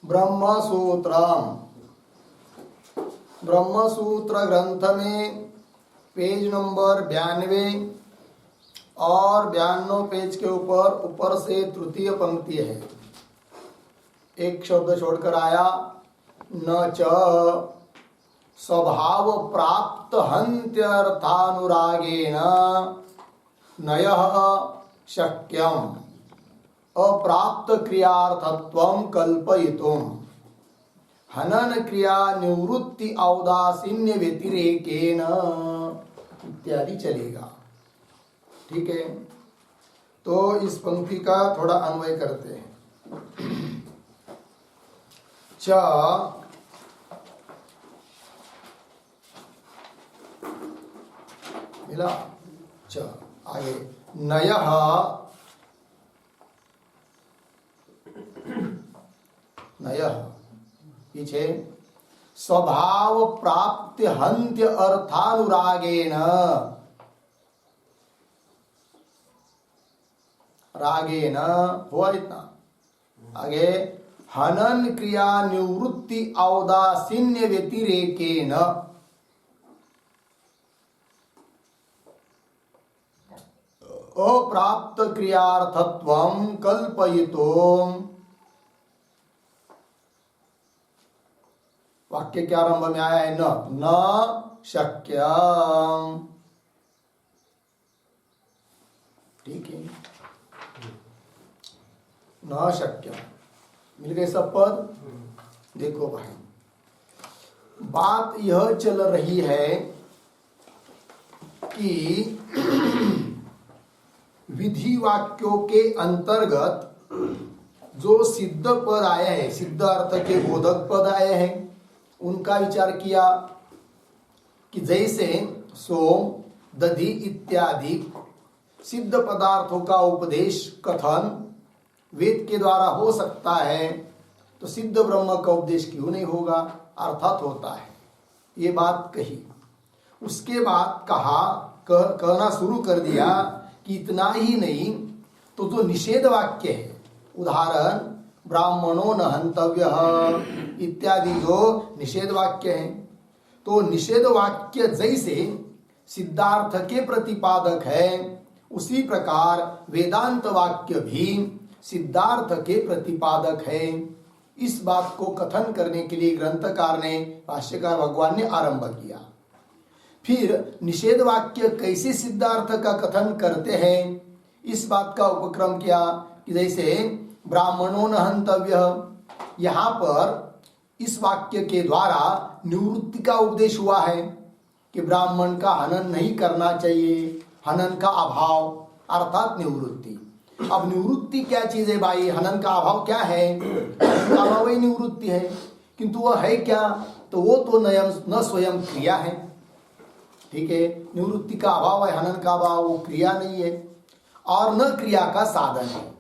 ब्रह्मसूत्रम। ब्रह्मसूत्र ग्रंथ में page number 92 और 92 पेज के ऊपर से तृतीय पंक्ति है। एक शब्द छोड़कर आया, न च स्वभाव प्राप्त हन्त्यर्थानुरागेण नयः शक्यम अप्राप्त क्रियार्थत्वं कल्पयितुम हनन क्रिया निवृत्ति औदासीन्य व्यतिरेकेन इत्यादि चलेगा। ठीक है, तो इस पंक्ति का थोड़ा अन्वय करते हैं। च मिला, च आगे नयः नयः पीछे स्वभाव प्राप्ति हन्त्य अर्थानुरागेण रागेण हुआ इतना। आगे हनन क्रिया निवृत्ति औदासीन्य व्यतिरेकेन अप्राप्त क्रियार्थत्वं कल्पयितुम। वाक्य क्या आरंभ में आया है? न शक्यम। ठीक है, न शक्यम मिल गए सब पद। देखो भाई, बात यह चल रही है कि विधि वाक्यों के अंतर्गत जो सिद्ध पद आए हैं, सिद्ध अर्थ के बोधक पद आए हैं, उनका विचार किया कि जैसे सोम, दधि इत्यादि सिद्ध पदार्थों का उपदेश कथन वेद के द्वारा हो सकता है, तो सिद्ध ब्रह्म का उपदेश क्यों नहीं होगा? अर्थात होता है। ये बात कही। उसके बाद कहना शुरू कर दिया कि इतना ही नहीं, तो जो निषेध वाक्य है, उदाहरण ब्राह्मणों न हंतव्य इत्यादि जो निषेध वाक्य हैं, तो निषेध वाक्य जैसे सिद्धार्थ के प्रतिपादक है, उसी प्रकार वेदांत वाक्य भी सिद्धार्थ के प्रतिपादक है। इस बात को कथन करने के लिए ग्रंथकार ने, भाष्यकार भगवान ने आरंभ किया। फिर निषेध वाक्य कैसे सिद्धार्थ का कथन करते हैं, इस बात का उपक्रम किया कि जैसे ब्राह्मणों न हंतव्य, यहाँ पर इस वाक्य के द्वारा निवृत्ति का उपदेश हुआ है कि ब्राह्मण का हनन नहीं करना चाहिए, हनन का अभाव अर्थात निवृत्ति। अब निवृत्ति क्या चीज है भाई? हनन का अभाव क्या है? हनन का अभाव ही निवृत्ति है, किंतु वह है क्या? तो वो तो न स्वयं क्रिया है। ठीक है, निवृत्ति का अभाव है, हनन का अभाव, वो क्रिया नहीं है, और न क्रिया का साधन है,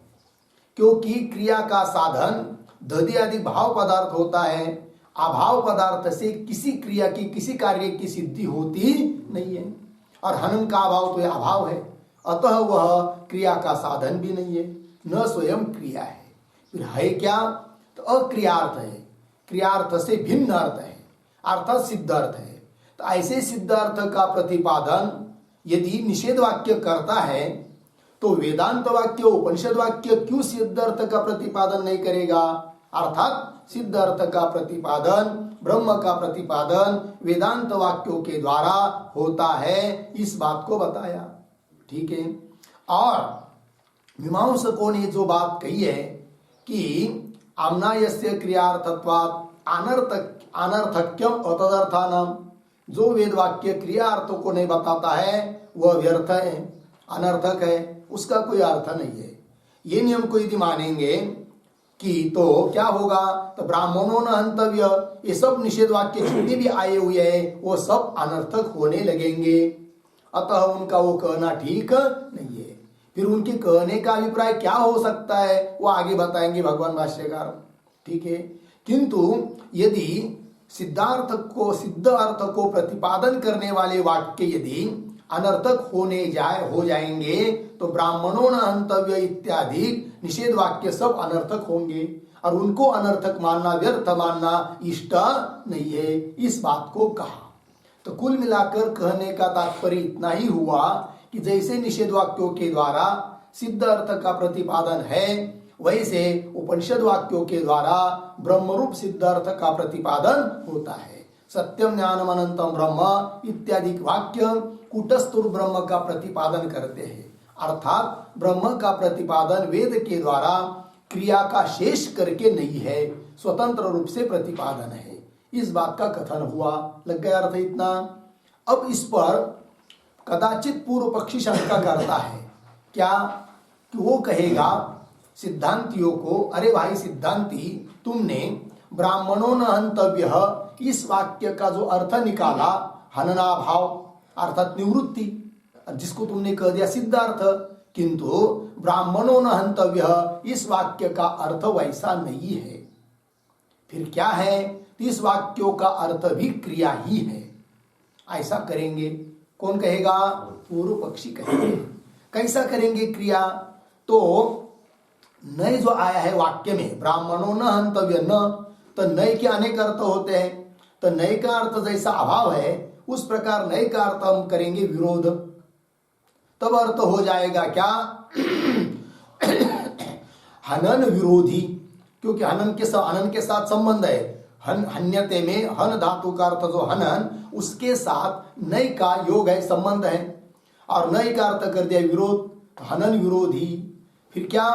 क्योंकि क्रिया का साधन दधि आदि भाव पदार्थ होता है। अभाव पदार्थ से किसी क्रिया की, किसी कार्य की सिद्धि होती नहीं है, और हनन का अभाव तो यह अभाव है, अतः वह क्रिया का साधन भी नहीं है, न स्वयं क्रिया है। फिर है क्या? तो अक्रियार्थ है, क्रियार्थ से भिन्न अर्थ है, अर्थात सिद्ध अर्थ है। तो ऐसे सिद्ध अर्थ का प्रतिपादन यदि निषेध वाक्य करता है, तो वेदांत वाक्य, उपनिषद वाक्य क्यों सिद्ध अर्थ का प्रतिपादन नहीं करेगा? अर्थात सिद्ध अर्थ का प्रतिपादन, ब्रह्म का प्रतिपादन वेदांत वाक्यों के द्वारा होता है, इस बात को बताया। ठीक है, और मीमांसकों ने जो बात कही है कि आम्नायस्य क्रियार्थत्वात् अनर्थक्यम अतदर्थानाम, जो वेद वाक्य क्रियार्थों को नहीं बताता है वह व्यर्थ है, अनर्थक है, उसका कोई अर्थ नहीं है। ये नियम को यदि मानेंगे कि तो क्या होगा? तो ब्राह्मणों न हंतव्य, ये सब निषेध वाक्य जितने भी आए हुए हैं वो सब अनर्थक होने लगेंगे, अतः उनका वो कहना ठीक नहीं है। फिर उनके कहने का अभिप्राय क्या हो सकता है वो आगे बताएंगे भगवान भाष्यकार। ठीक है, किंतु यदि सिद्धार्थ को, सिद्ध अर्थ को प्रतिपादन करने वाले वाक्य यदि अनर्थक हो जाएंगे, तो ब्राह्मणों न हंतव्य इत्यादि निषेध वाक्य सब अनर्थक होंगे और उनको अनर्थक मानना, व्यर्थ मानना इष्ट नहीं है। इस बात को कहा। तो कुल मिलाकर कहने का तात्पर्य इतना ही हुआ कि जैसे निषेध वाक्यों के द्वारा सिद्ध अर्थ का प्रतिपादन है, वैसे उपनिषद वाक्यों के द्वारा ब्रह्मरूप सिद्ध अर्थ का प्रतिपादन होता है। सत्यम ज्ञानम अनंतम ब्रह्म इत्यादि वाक्य कूटस्थुर ब्रह्म का प्रतिपादन करते हैं, अर्थात ब्रह्म का प्रतिपादन वेद के द्वारा क्रिया का शेष करके नहीं है, स्वतंत्र रूप से प्रतिपादन है। इस बात का कथन हुआ। लग गया अर्थ इतना। अब इस पर कदाचित पूर्व पक्षी शंका करता है क्या, कि वो कहेगा सिद्धांतियों को, अरे भाई सिद्धांती, तुमने ब्राह्मणों न हंतव्य इस वाक्य का जो अर्थ निकाला, हननाभाव अर्थात निवृत्ति, जिसको तुमने कह दिया सिद्धार्थ, किंतु ब्राह्मणों न हंतव्य इस वाक्य का अर्थ वैसा नहीं है। फिर क्या है? इस वाक्यों का अर्थ भी क्रिया ही है। ऐसा करेंगे। कौन कहेगा? पूर्व पक्षी कहेंगे। कैसा करेंगे क्रिया? तो नय जो आया है वाक्य में, ब्राह्मणों न हंतव्य, न तो नय के अनेक अर्थ होते हैं। तो नय का अर्थ जैसा अभाव है, उस प्रकार नय का अर्थ हम करेंगे विरोध। तब अर्थ हो जाएगा क्या? हनन विरोधी, क्योंकि हनन के साथ संबंध है। हन्यते में हन धातु का अर्थ जो हनन, उसके साथ नय का योग है, संबंध है, और नय का अर्थ कर दिया विरोध, हनन विरोधी। फिर क्या?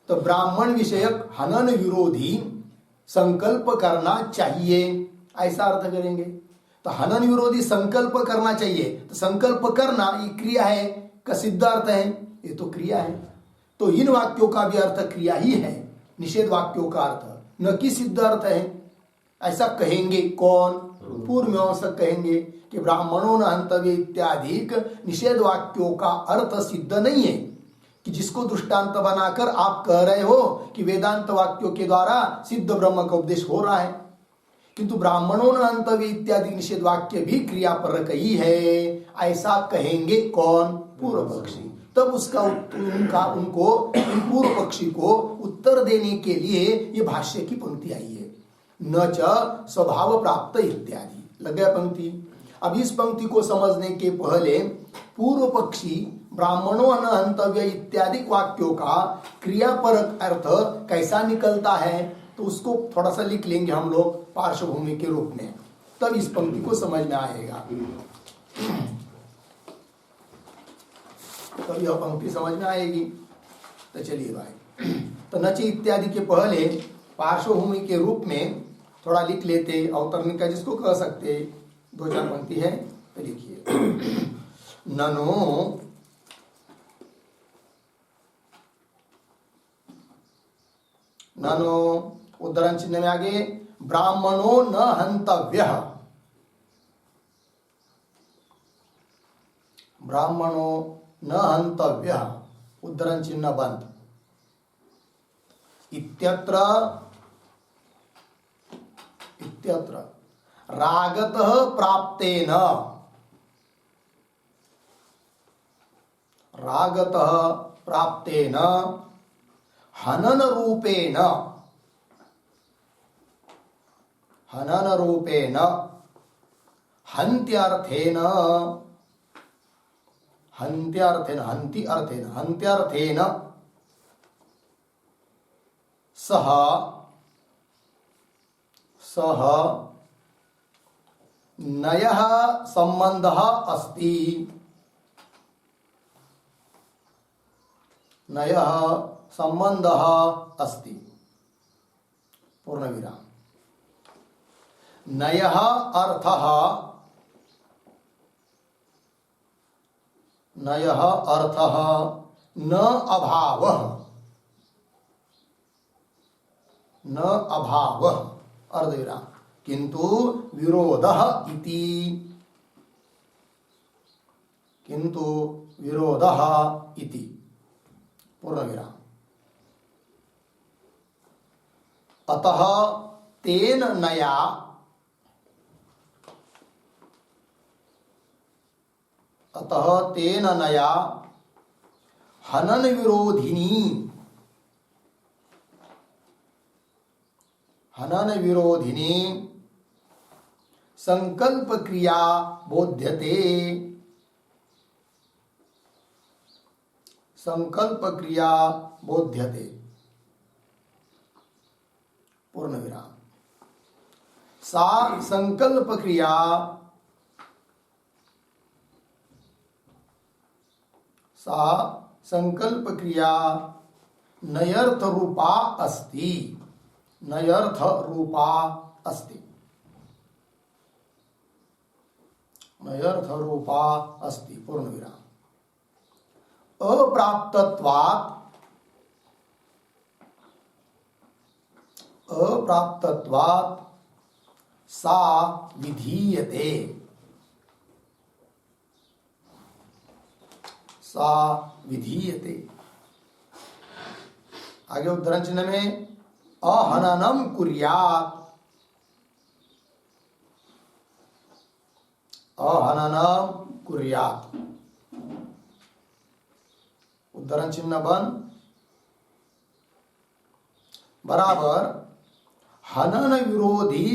तो ब्राह्मण विषयक हनन विरोधी संकल्प करना चाहिए, ऐसा अर्थ करेंगे। तो हनन विरोधी संकल्प करना चाहिए, तो संकल्प करना ये क्रिया है का सिद्ध अर्थ है, ये तो क्रिया है। तो इन वाक्यों का भी अर्थ क्रिया ही है, निषेध वाक्यों का अर्थ न कि सिद्ध अर्थ है। ऐसा कहेंगे कौन? पूर्व मीमांसक कहेंगे कि ब्राह्मणों न हंतव्य इत्यादि निषेध वाक्यों का अर्थ सिद्ध नहीं है, कि जिसको दृष्टांत बनाकर आप कह रहे हो कि वेदांत वाक्यों के द्वारा सिद्ध ब्रह्म का उपदेश हो रहा है, किंतु ब्राह्मणों न हंतव्य इत्यादि निषेध वाक्य भी क्रियापरक ही है। ऐसा कहेंगे कौन? पूर्व पक्षी। तब उनको पूर्व पक्षी को उत्तर देने के लिए ये भाष्य की पंक्ति आई है, न च स्वभाव प्राप्त इत्यादि। लग गया पंक्ति। अब इस पंक्ति को समझने के पहले पूर्व पक्षी ब्राह्मणों न हंतव्य इत्यादि वाक्यों का क्रियापरक अर्थ कैसा निकलता है, तो उसको थोड़ा सा लिख लेंगे हम लोग पार्श्वभूमि के रूप में, तब इस पंक्ति को समझ में आएगा। तब यह पंक्ति समझ में आएगी। तो चलिए भाई, तो नच इत्यादि के पहले पार्श्वभूमि के रूप में थोड़ा लिख लेते, अवतरणिका जिसको कह सकते, 2-4 पंक्ति है, तो लिखिए। ननो ननो उद्धरण चिन्ह में आगे ब्राह्मणों न हंतव्य, ब्राह्मणों न हंतव्य, उद्धरण चिन्ह बंद। इत्यत्र रागतः प्राप्तेन, रागतः प्राप्तेन हनन रूपेण, हनन रूपेण हन्त्यर्थेन, हन्त्यर्थेन, हन्ति अर्थेन, हन्त्यर्थेन सह नयः संबंधः अस्ति, नयः संबंधः अस्ति, पूर्णविराम। नयः अर्थः, नयः अर्थः न अभावः, न अभावः अर्धविराम, किंतु विरोधः इति, किंतु विरोधः इति, पूर्णविराम। अतः तेन नया, अतः तेन नया हनन विरोधिनी, हनन विरोधिनी संकल्प क्रिया बोध्यते। संकल्प क्रिया बोध्यते पूर्ण विराम। सा संकल्प क्रिया नयर्थ रूपा अस्ति। नयर्थ रूपा अस्ति। नयर्थ रूपा अस्ति पूर्ण विराम। अप्राप्तत्वात् सा विधीयते। सा विधीयते। आगे उद्धरण चिन्ह में अहननम कुर्यात्। अहननम कुर्यात् उद्धरण चिन्ह बंद बराबर हनन विरोधी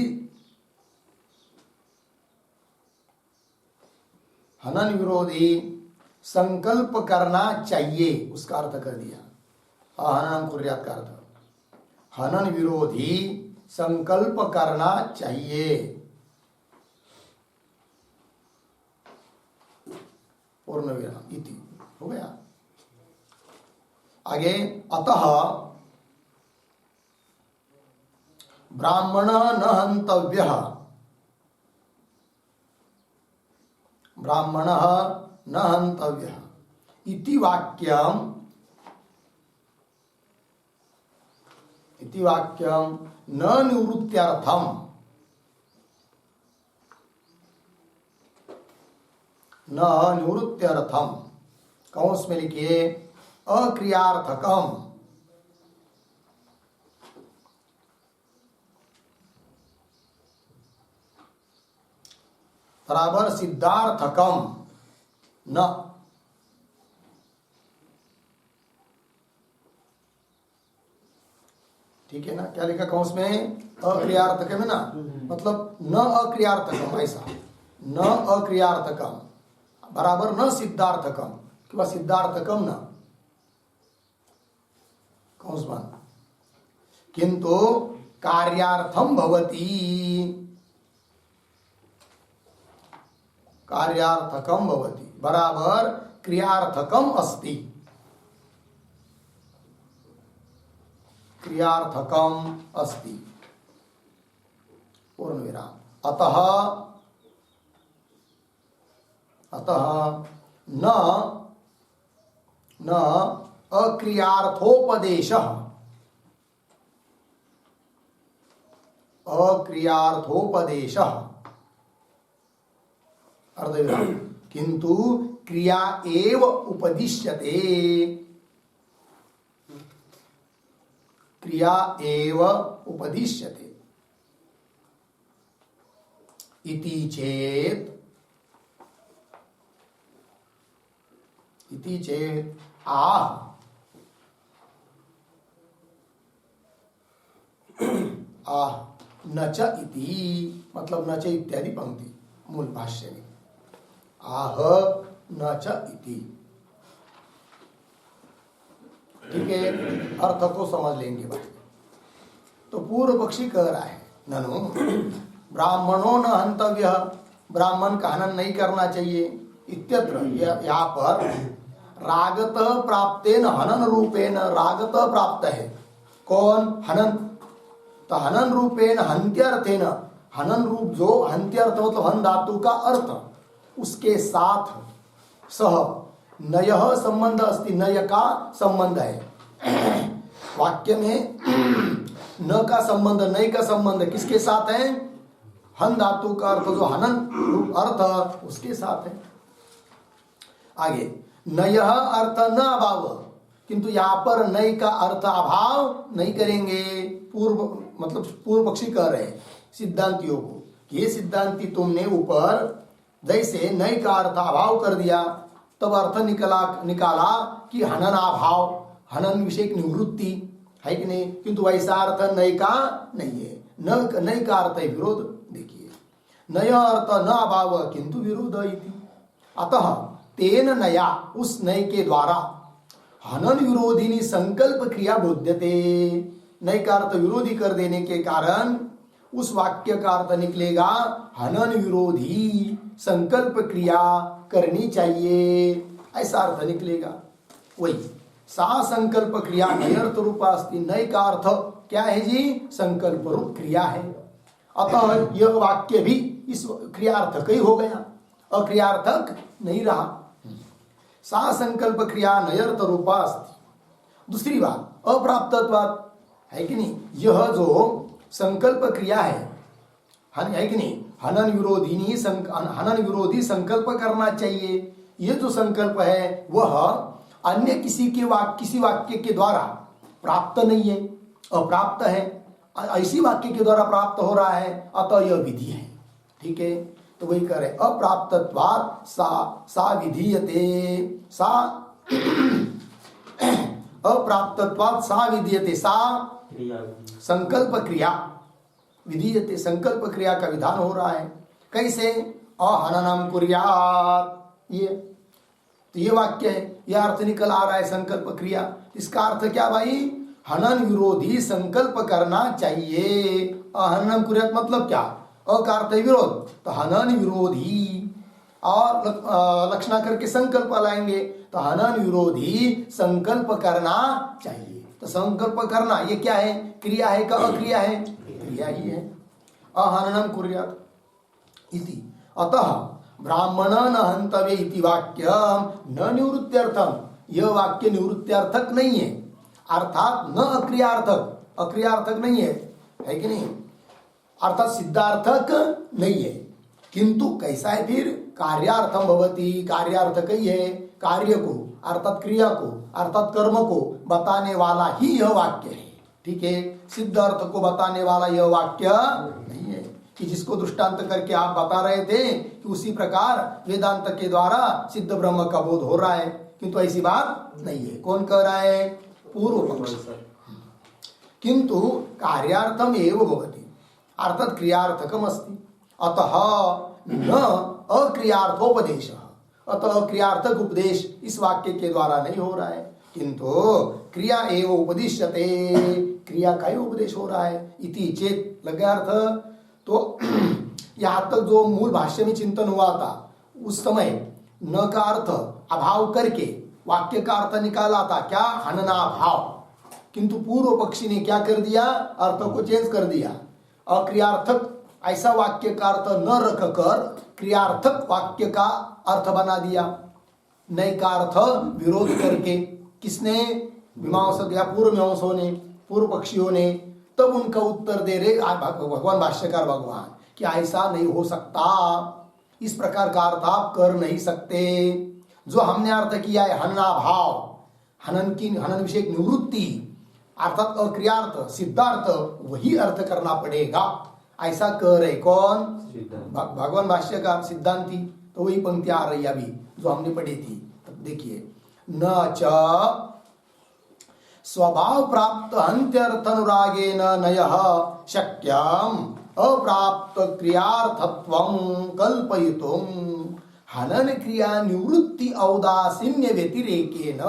संकल्प करना चाहिए, उसका अर्थ कर दिया। अहनन कुर्यात् का अर्थ हनन विरोधी संकल्प करना चाहिए पूर्ण विराम इति हो गया। आगे अतः ब्राह्मण न हन्तव्यः। ब्राह्मण न हन्तव्यः इति वाक्यम न निवृत्त्यर्थम। न निवृत्त्यर्थम कौंस में लिखिए अक्रियार्थकम। बराबर सिद्धार्थकम न। ठीक है ना? क्या लिखा कौंस में? अक्रियार्थकम है ना, मतलब न अक्रियार्थकम, ऐसा न अक्रियार्थकम बराबर न सिद्धार्थकम किंवा सिद्धार्थकम न कौंस बन किंतु कार्यार्थम भवति। कार्यार्थकम भवति बराबर क्रियार्थकम अस्ति। क्रियार्थकम अस्ति पूर्ण विराम। अतः न अक्रियार्थोपदेशः। अक्रियार्थोपदेशः अर्धविराम किंतु क्रिया एव उपदिश्यते। क्रिया एव उपदिश्यते इति चेत आह न च इति मतलब न च इत्यादि पंक्ति मूल भाष्य में आह न च इति। ठीक है, अर्थ को समझ लेंगे भाई। तो पूर्व पक्षी कह रहा है ननु ब्राह्मणों न हंतव्य, ब्राह्मण का हनन नहीं करना चाहिए। इत्यत्र यहाँ पर रागत प्राप्तेन हनन रूपेण, रागत प्राप्त है कौन? हनन। तो हनन रूपेण हंत्यर्थेन, हनन रूप जो हंत्यर्थ मतलब हन धातु का अर्थ, उसके साथ सह नयः संबंध अस्ति, नय का संबंध है। वाक्य में न का संबंध, नय का संबंध किसके साथ है? हन धातु का अर्थ जो हनन रूप अर्थ उसके साथ है। आगे नयः अर्थ न अभाव, किंतु यहाँ पर नय का अर्थ अभाव नहीं करेंगे। पूर्व मतलब पूर्व पक्षी कह रहे हैं सिद्धांतियों को कि ये सिद्धांति तुमने ऊपर जैसे नय का अर्थ अभाव कर दिया तब अर्थ निकाला कि हननाभाव, हनन विषय निवृत्ति है कि नहीं, किंतु वैसा अर्थ नय का नहीं है। न नय का अर्थ है विरोध। देखिए नय अर्थ न अभाव किंतु विरोध इति। अतः तेन नया उस नय के द्वारा हनन विरोधिनी संकल्प क्रिया बोध्यते। नय का अर्थ विरोधी कर देने के कारण उस वाक्य का अर्थ निकलेगा हनन विरोधी संकल्प क्रिया करनी चाहिए, ऐसा अर्थ निकलेगा। वही सा संकल्प क्रिया नयर्थ रूपा अस्ति। नय का अर्थ क्या है जी? संकल्प रूप क्रिया है। अतः यह वाक्य भी इस क्रियार्थक ही हो गया, अक्रियार्थक नहीं रहा। सा संकल्प क्रिया नयर्थ रूपा अस्ति। दूसरी बात अप्राप्तत्वात् है कि नहीं? यह जो संकल्प क्रिया है कि नहीं? हनन विरोधी संकल्प करना चाहिए। यह जो संकल्प है वह अन्य किसी वाक्य के द्वारा प्राप्त नहीं है, अप्राप्त है। ऐसी वाक्य के द्वारा प्राप्त हो रहा है, अतः यह विधि है। ठीक है, तो वही करे अप्राप्तत्वात् सा विधीयते। सा अप्राप्तत्वात् सा विधीयते। सा संकल्प क्रिया विधीयते, संकल्प क्रिया का विधान हो रहा है। कैसे? अहननम कुर्यात्। ये वाक्य है, यह अर्थ निकल आ रहा है संकल्प क्रिया। इसका अर्थ क्या भाई? हनन विरोधी संकल्प करना चाहिए। अहननम कुर्यात् मतलब क्या? अ का अर्थ है विरोध, तो हनन विरोधी और लक्षणा करके संकल्प लाएंगे, तो हनन विरोधी संकल्प करना चाहिए। तो संकल्प करना ये क्या है? क्रिया है का अक्रिया है? क्रिया ही है। अहननम कुर्यात् इति। अतः ब्राह्मण न हंतव्य इति वाक्य न निवृत्त्यर्थम। यह वाक्य निवृत्त्यर्थक नहीं है, अर्थात न अक्रियार्थक, अक्रियार्थक नहीं है कि नहीं? अर्थात सिद्धार्थक नहीं है। किंतु कैसा है फिर? कार्यार्थम भवति। कार्यार्थक ही है, कार्य को अर्थात क्रिया को अर्थात कर्म को बताने वाला ही यह वाक्य है। ठीक है, सिद्ध अर्थ को बताने वाला यह वाक्य नहीं है कि जिसको दृष्टांत करके आप बता रहे थे कि उसी प्रकार वेदांत के द्वारा सिद्ध ब्रह्म का बोध हो रहा है, किंतु ऐसी बात नहीं है। कौन कह रहा है? पूर्व पक्ष। किंतु कार्यार्थम एव भवति, अर्थात क्रियार्थकम अस्ति। अतः न अक्रियार्थोपदेश, अतः क्रियार्थक उपदेश इस वाक्य के द्वारा नहीं हो रहा है, किंतु क्रिया एव उपदिश्यते, क्रिया का ही उपदेश हो रहा है। इति चेत लग गया अर्थ। तो यहाँ तक जो मूल भाष्य में चिंतन हुआ था उस समय न का अर्थ अभाव करके वाक्य का अर्थ निकाला था क्या? हननाभाव। किंतु पूर्व पक्षी ने क्या कर दिया? अर्थ को चेंज कर दिया। अक्रियार्थक ऐसा वाक्य का अर्थ न रखकर क्रियार्थक वाक्य का अर्थ बना दिया। नय का अर्थ विरोध करके किसने? मीमांसक या पूर्व मीमांसकों ने, पूर्व पक्षियों ने। तब उनका उत्तर दे रहे भगवान भाष्यकार भगवान कि ऐसा नहीं हो सकता, इस प्रकार का अर्थ आप कर नहीं सकते। जो हमने अर्थ किया है हननाभाव, हनन विषय निवृत्ति अर्थात अक्रियार्थ सिद्धार्थ, वही अर्थ करना पड़ेगा, ऐसा कह रहे कौन? भगवान भाष्यकार सिद्धांती। तो वही पंक्ति आ रही अभी जो हमने पढ़ी थी। देखिए न च स्वभाव प्राप्त हंत्यर्थनुरागेन नयः शक्यम अप्राप्त क्रियार्थत्वं कल्पयितुम हनन क्रिया निवृत्ति औदासीन्य व्यतिरेकेन।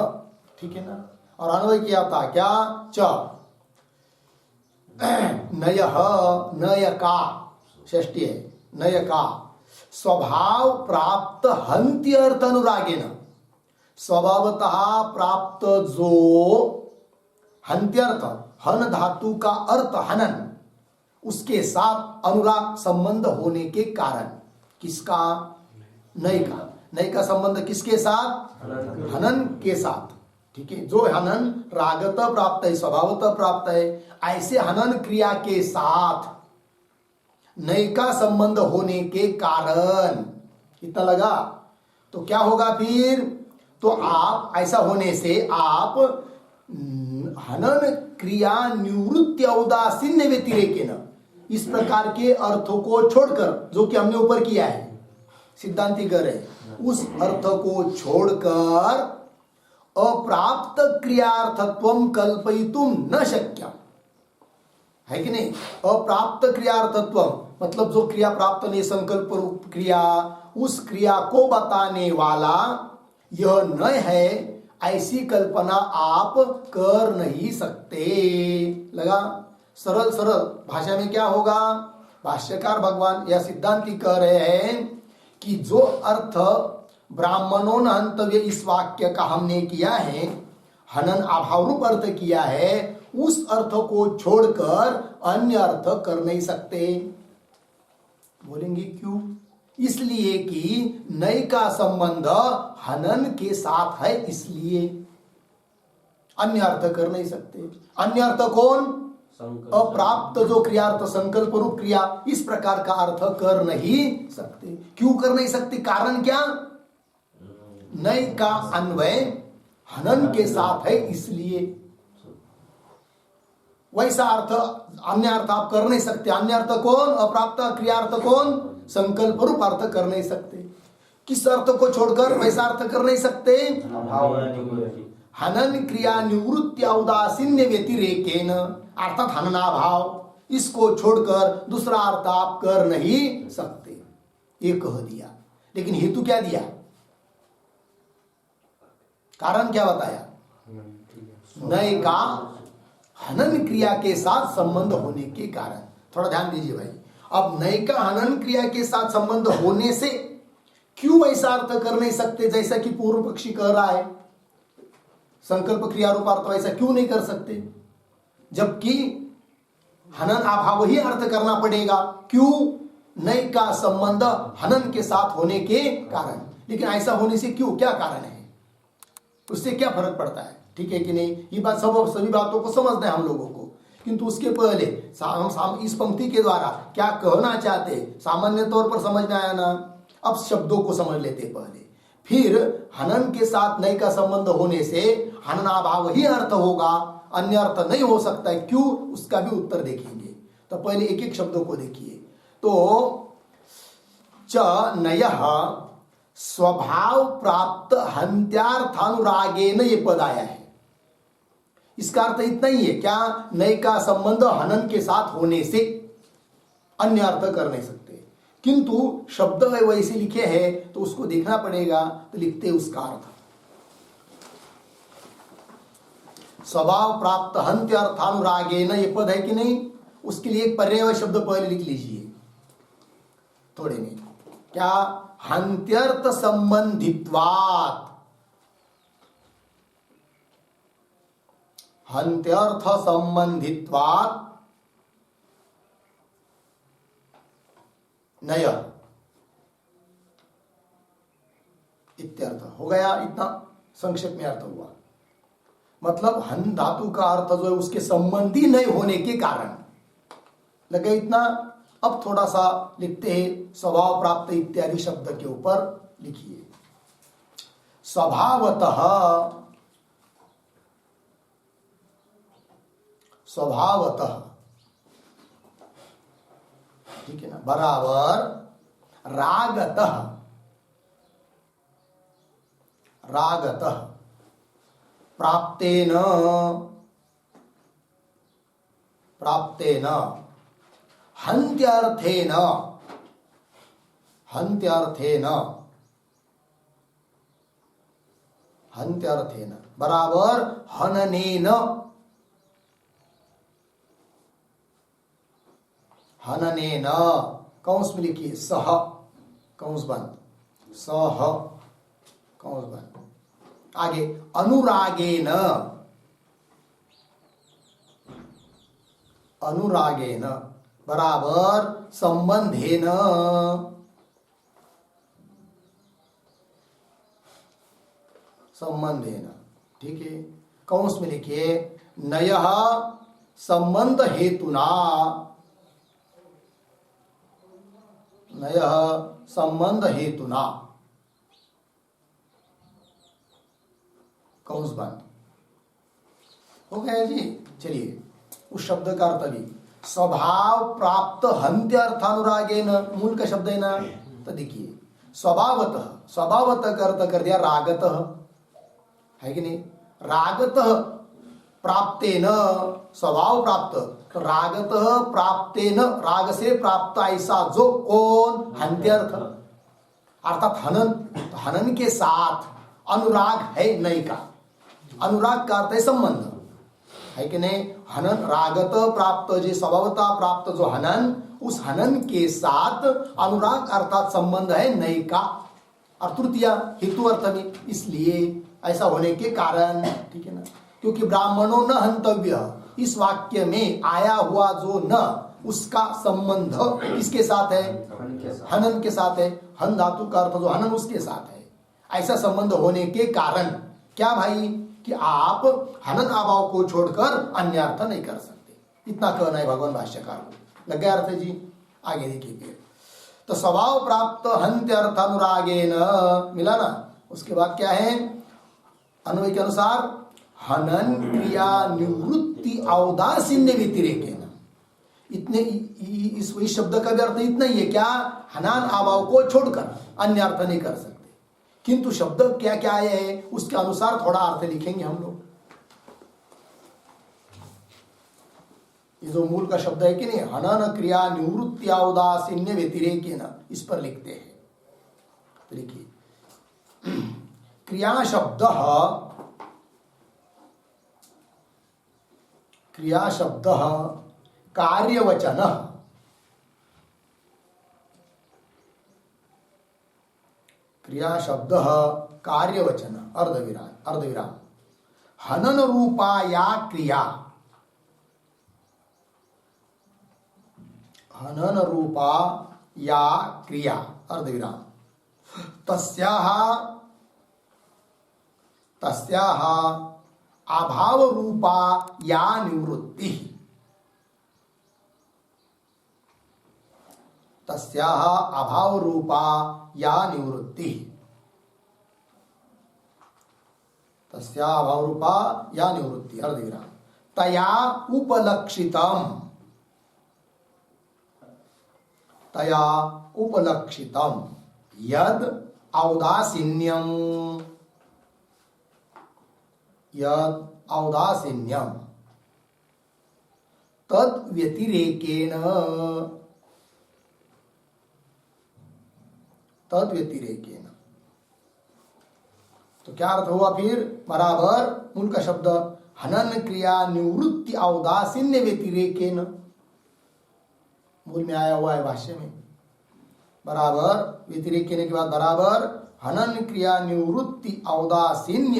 ठीक है ना? और अन्वय किया था क्या? च नयः, नय का षष्ठी है, नय का स्वभाव प्राप्त हंत्यर्थ अनुरागेन, स्वभावतः प्राप्त जो हंत्यर्थ, हन धातु का अर्थ हनन, उसके साथ अनुराग संबंध होने के कारण। किसका? नय का। नय का संबंध किसके साथ? हनन के साथ। ठीक है, जो हनन रागतः प्राप्त है, स्वभावतः प्राप्त है, ऐसे हनन क्रिया के साथ नय का संबंध होने के कारण। इतना लगा? तो क्या होगा फिर? तो आप ऐसा होने से आप हनन क्रिया निवृत्ति औदासीन्य व्यतिरेकेन, इस प्रकार के अर्थों को छोड़कर, जो कि हमने ऊपर किया है, सिद्धांती कर रहे, उस अर्थ को छोड़कर अप्राप्त क्रियार्थत्वं कल्पयितुम न शक्यम, है कि नहीं। अप्राप्त क्रियार्थत्व मतलब जो क्रिया प्राप्त नहीं, संकल्प रूप क्रिया, उस क्रिया को बताने वाला यह न है, ऐसी कल्पना आप कर नहीं सकते। लगा। सरल सरल भाषा में क्या होगा, भाष्यकार भगवान या सिद्धांती कह रहे हैं कि जो अर्थ ब्राह्मणों ने हंतव्य इस वाक्य का हमने किया है, हनन अभाव रूप अर्थ किया है, उस अर्थ को छोड़कर अन्य अर्थ कर नहीं सकते। बोलेंगे क्यों? इसलिए कि नय का संबंध हनन के साथ है, इसलिए अन्य अर्थ कर नहीं सकते। अन्य अर्थ कौन? अप्राप्त जो क्रियार्थ संकल्प रूप क्रिया, इस प्रकार का अर्थ कर नहीं सकते। क्यों कर नहीं सकते? कारण क्या? नय का अन्वय हनन के साथ है, इसलिए वैसा अर्थ अन्य अर्थ आप कर नहीं सकते। अन्य अर्थ कौन? अप्राप्त क्रियार्थ कौन? संकल्प रूप अर्थ कर नहीं सकते। किस अर्थ को छोड़कर वैसा अर्थ कर नहीं सकते? हनन क्रिया निवृत्ति उदासीन्य व्यतिरेकेन, अर्थात हननाभाव, इसको छोड़कर दूसरा अर्थ आप कर नहीं सकते, ये कह दिया। लेकिन हेतु क्या दिया? कारण क्या बताया? नय का हनन क्रिया के साथ संबंध होने के कारण। थोड़ा ध्यान दीजिए भाई। अब नय का हनन क्रिया के साथ संबंध होने से क्यों ऐसा अर्थ कर नहीं सकते जैसा कि पूर्व पक्षी कह रहा है? संकल्प क्रिया रूप अर्थ ऐसा क्यों नहीं कर सकते, जबकि हनन अभाव ही अर्थ करना पड़ेगा? क्यों? नय का संबंध हनन के साथ होने के कारण। लेकिन ऐसा होने से क्यों, क्या कारण है, उससे क्या फर्क पड़ता है? ठीक है कि नहीं? ये बात सभी बातों को समझना है हम लोगों को। किंतु उसके पहले हम इस पंक्ति के द्वारा क्या कहना चाहते सामान्य तौर पर समझ में आया ना। अब शब्दों को समझ लेते पहले, फिर हनन के साथ नय का संबंध होने से हननाभाव ही अर्थ होगा, अन्य अर्थ नहीं हो सकता है। क्यों? उसका भी उत्तर देखेंगे। तो पहले एक एक शब्दों को देखिए। तो च नयः स्वभाव प्राप्त हंत्यार्थानुरागेन ये पद आया है। इसका अर्थ इतना ही है क्या? नय का संबंध हनन के साथ होने से अन्य अर्थ कर नहीं सकते। किंतु शब्द वैसे लिखे हैं तो उसको देखना पड़ेगा, तो लिखते उसका अर्थ स्वभाव प्राप्त हंत्यार्थानुरागेन ये पद है कि नहीं? उसके लिए एक पर्याय शब्द पहले लिख लीजिए थोड़े में। क्या? हंत्यर्थ संबंधित्वात्, हंत्यर्थ संबंधित्वात् नय इत्यर्थ हो गया। इतना संक्षेप में अर्थ हुआ। मतलब हन धातु का अर्थ जो है उसके संबंधी नहीं होने के कारण लगे इतना। अब थोड़ा सा लिखते हैं स्वभाव प्राप्त इत्यादि शब्द के ऊपर लिखिए। स्वभावतः, स्वभावतः, ठीक है ना, बराबर रागतः, रागतः प्राप्तेन, प्राप्तेन हंत्यर्थेन, हंत्यर्थेन, हंत्यर्थेन बराबर हननेन, हननेन कौंस में लिखिए सह, कौंस बंद, सह कौंस बंद। आगे अनुरागेन, अनुरागेन बराबर संबंधेन, संबंधेन, ठीक है। कौंस में लिखिए नयः संबंध हेतुना, नयः संबंध हेतुना, कौंस बंद हो गया जी। चलिए उस शब्द का अर्थ भी स्वभाव प्राप्त हंत्यर्थानुरागेन, मूल का शब्द है ना। तो देखिए स्वभावतः, स्वभावतः का अर्थ कर दिया रागतः, है कि नहीं? रागतः प्राप्तेन, स्वभाव प्राप्त तो रागतः प्राप्तेन, राग से प्राप्त ऐसा जो, कौन, हन्त्यर्थ, अर्थात हनन। तो हनन के साथ अनुराग है नहीं का, अनुराग का अर्थ है संबंध, है कि नहीं। हनन रागत प्राप्त, जो स्वभावता प्राप्त जो हनन, उस हनन के साथ अनुराग अर्थात संबंध है नहीं का, और तृतीय हेतु अर्थ में। इसलिए ऐसा होने के कारण, ठीक है ना, क्योंकि ब्राह्मणों न हंतव्य, इस वाक्य में आया हुआ जो न, उसका संबंध किसके साथ है, हनन के साथ है। हन धातु का अर्थ जो हनन, उसके साथ है। ऐसा संबंध होने के कारण क्या भाई, कि आप हनन अभाव को छोड़कर अन्य अर्थ नहीं कर सकते। इतना कहना है भगवान भाष्यकार को। लग गया अर्थ जी? आगे देखिए फिर। तो स्वभाव प्राप्त हंत्य अर्थ अनुरागेन, मिला ना। उसके बाद क्या है, अन्वय के अनुसार हनन क्रिया निवृत्ति औदासीन्य व्यतिरेकेन। इतने इस शब्द का भी अर्थ इतना ही है, क्या, हनन अभाव को छोड़कर अन्य अर्थ नहीं कर सकते। किंतु शब्द क्या क्या आए हैं उसके अनुसार थोड़ा अर्थ लिखेंगे हम लोग। ये जो मूल का शब्द है कि नहीं, हनन क्रिया निवृत्ति औदासीन्य व्यतिरेकेन, इस पर लिखते हैं। तो लिखिए, क्रिया शब्द, क्रिया शब्द कार्यवचन, क्रिया शब्द कार्यवचन, अर्धविराम, अर्धविराम, हनन रूपा या क्रिया, हनन रूपा या क्रिया, अर्धविराम, तस्याः तस्याः अभाव रूपा या निवृत्ति, तस्याः अभाव रूपा या निवृत्ति, तस्याः अभाव रूपा या निवृत्ति, अर्धविराम, तया उपलक्षितम, तया उपलक्षितम यद औदासीन्यम, यद औदासीन्यम तद व्यतिरेकेन, तद व्यतिरेकेन। तो क्या अर्थ हुआ फिर, बराबर मूल का शब्द हनन क्रिया निवृत्ति औदासीन्य व्यतिरेकेन, मूल में आया हुआ है भाष्य में। बराबर व्यतिरेकेन के बाद बराबर हनन क्रिया निवृत्ति औदासीन्य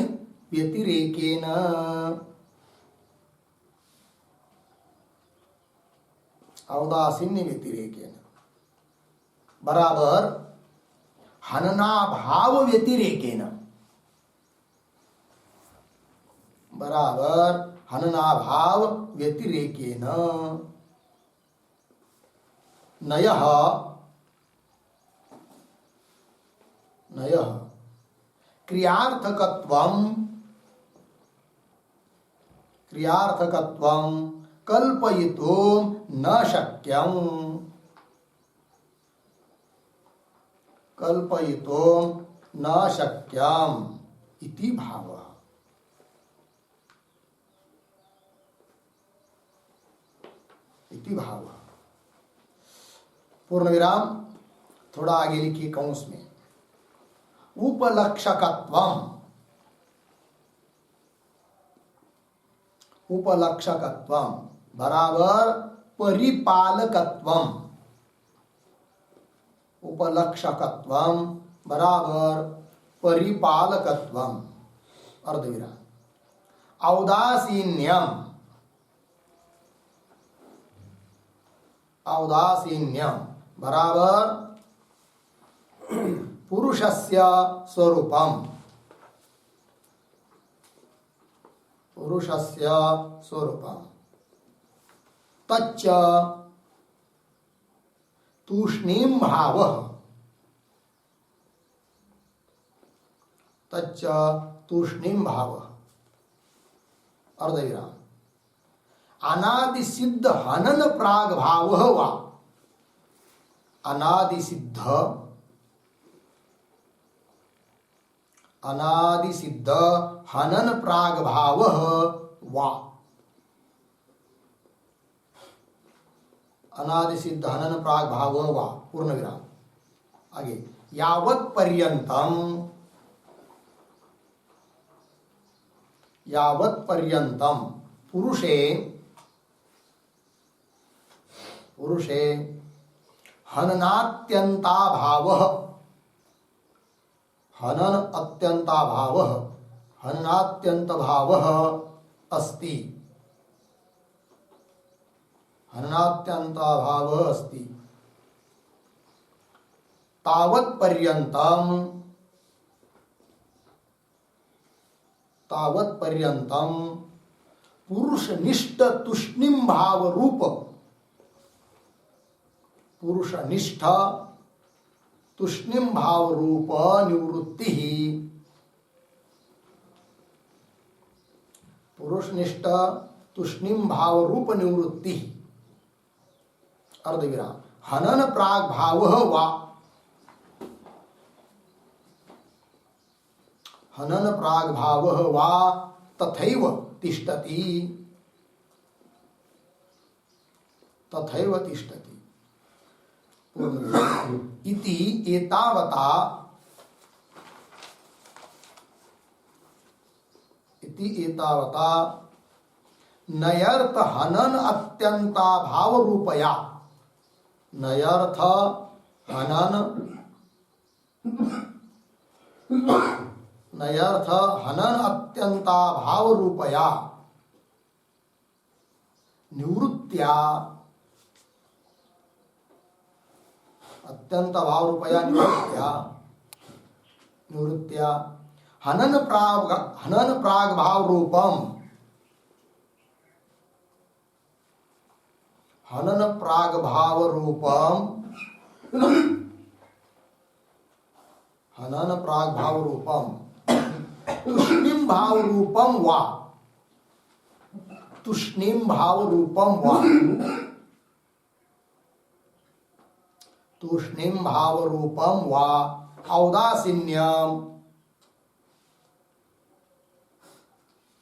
व्यतिरेकेन, औदासीन्य व्यतिरेकेन, बराबर हननाभाव व्यतिरेकेन, बराबर हननाभाव व्यतिरेकेन, नयः, नयः क्रियार्थकत्वं, क्रियार्थकत्वं कल्पयितुं न शक्यं, कल्पयितुं न शक्यम् इति भावः। इति भावः। पूर्ण विराम, थोड़ा आगे लिखिए कौंस में, उपलक्षकत्वम्, उपलक्षकत्वम् बराबर परिपालकत्वम्, उपलक्षकत्वम् बराबर परिपालकत्वम्, अर्धविराम, औदासीन्यम्, औदासीन्यम् बराबर पुरुषस्य स्वरूपम्, पुरुषस्य स्वरूपम्, तच्च तूष्णीं भावः, तच्च तूष्णीं भावः, अर्धविराम, अनादि सिद्ध हनन प्राग भावः वा, अनादि सिद्ध, अनादि सिद्ध हनन प्राग भावः वा, अनादि सिद्ध हनन प्राग भाव वा पूर्ण विराम। आगे यावत् पर्यंतम पुरुषे हननात्यंता हननात्यंत भाव अस्ति तावत् पर्यंतम पुरुषनिष्ठ तुष्णिम भाव रूप निवृत्ति पुरुषनिष्ठ तुष्णिम भाव रूप निवृत्ति अर्धविराम हनन प्राग भाव वा तथैव तिष्ठति इति एतावता नयर्थ हनन अत्यंता भाव रूपया नयर्थ हनन अत्यंता भाव रूपया निवृत्त्या अत्यंत भाव रूपया निवृत्त्या हनन प्राग भाव रूपम तुष्णिम भाव रूपम वा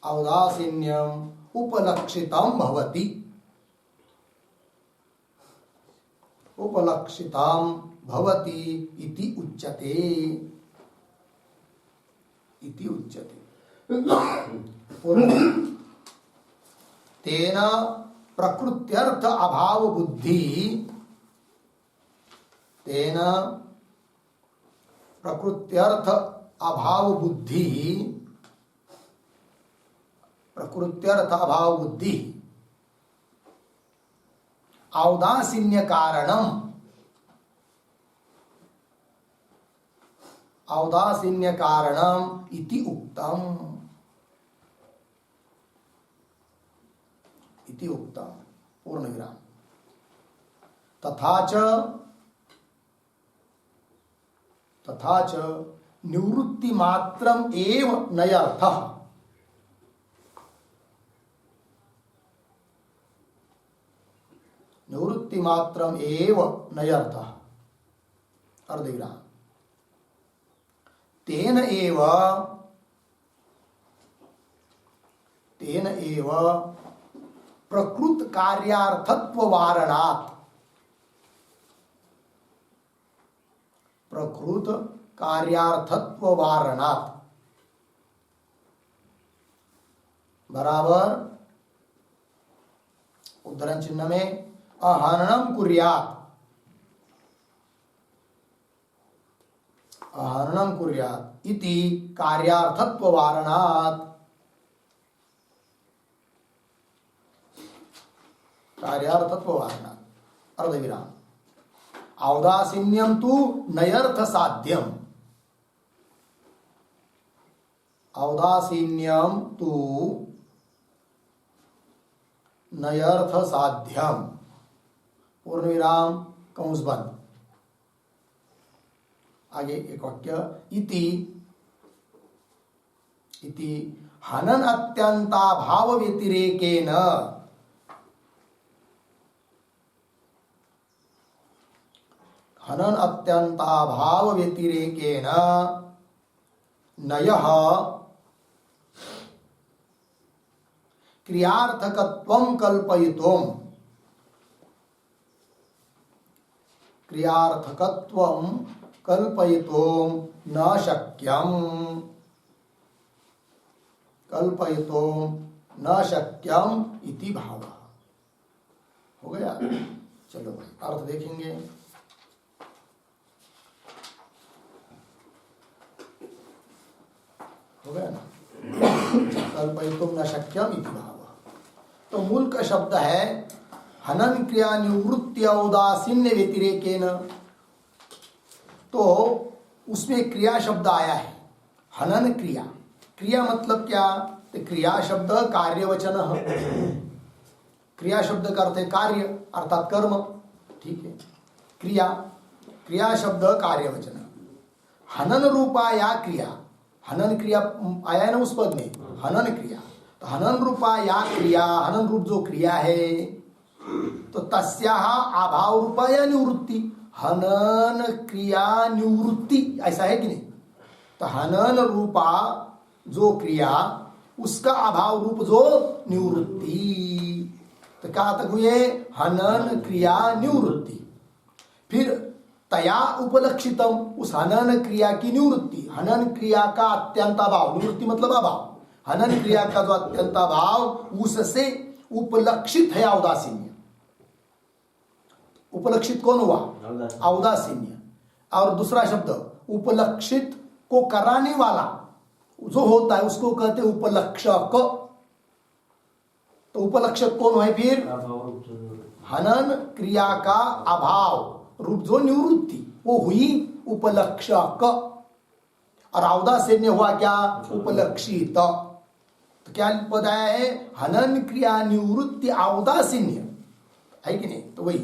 औदासीन्यम उपलक्षितम भवति इति उच्यते तेन प्रकृत्यर्थ अभाव बुद्धि औदासीन्य कारणम इति उक्तम पूर्ण विराम। तथा च निवृत्ति मात्रम एव नयर्थः अर्धविराम। तेन एव प्रकृत कार्यार्थत्व वारणात् बराबर उद्धरण चिन्ह में अहननम कुर्यात् इति कार्यार्थत्व वारणात् अर्धविराम। औदासीन्यम तु नयर्थ साध्यम पूर्ण विराम कंस बंद। आगे एक वाक्य इति हनन अत्यंता भाव व्यतिरेकेन नयः क्रियार्थकत्वं कल्पयितुम् क्रियार्थकत्वं कल्पयितुं न शक्यम, कल्पयितुं न शक्यम इति भावः। हो गया? चलो भाई अर्थ देखेंगे। हो गया ना? कल्पयितुं न शक्यम इति भावः। तो मूल का शब्द है हनन क्रिया निवृत्ति औदासीन्य व्यतिरेकेन। तो उसमें क्रिया शब्द आया है, हनन क्रिया। क्रिया मतलब क्या? तो क्रिया शब्द कार्यवचन है। क्रिया शब्द का अर्थ है कार्य अर्थात कर्म, ठीक है। क्रिया, क्रिया शब्द कार्यवचन। हनन रूपा या क्रिया, हनन क्रिया आया है ना उस पद में, हनन क्रिया। तो हनन रूपा या क्रिया, हनन रूप जो क्रिया है, तो तस्याः अभाव रूपा या निवृत्ति, हनन क्रिया निवृत्ति, ऐसा है कि नहीं? तो हनन रूपा जो क्रिया, उसका अभाव रूप जो निवृत्ति। तो क्या तक हुए? हनन क्रिया निवृत्ति। फिर तया उपलक्षितम, उस हनन क्रिया की निवृत्ति, हनन क्रिया का अत्यंत अभाव, निवृत्ति मतलब अभाव, हनन क्रिया का जो अत्यंत अभाव, उससे उपलक्षित है औदासीन्य। उपलक्षित कौन हुआ? औदासीन्य। और दूसरा शब्द उपलक्षित को कराने वाला जो होता है उसको कहते उपलक्षक। तो उपलक्षक कौन है फिर? हनन क्रिया का अभाव रूप जो निवृत्ति, वो हुई उपलक्षक। और औदासीन्य हुआ क्या? उपलक्षित। तो क्या पद आया है? हनन क्रिया निवृत्ति औदासीन्य, है कि नहीं? तो वही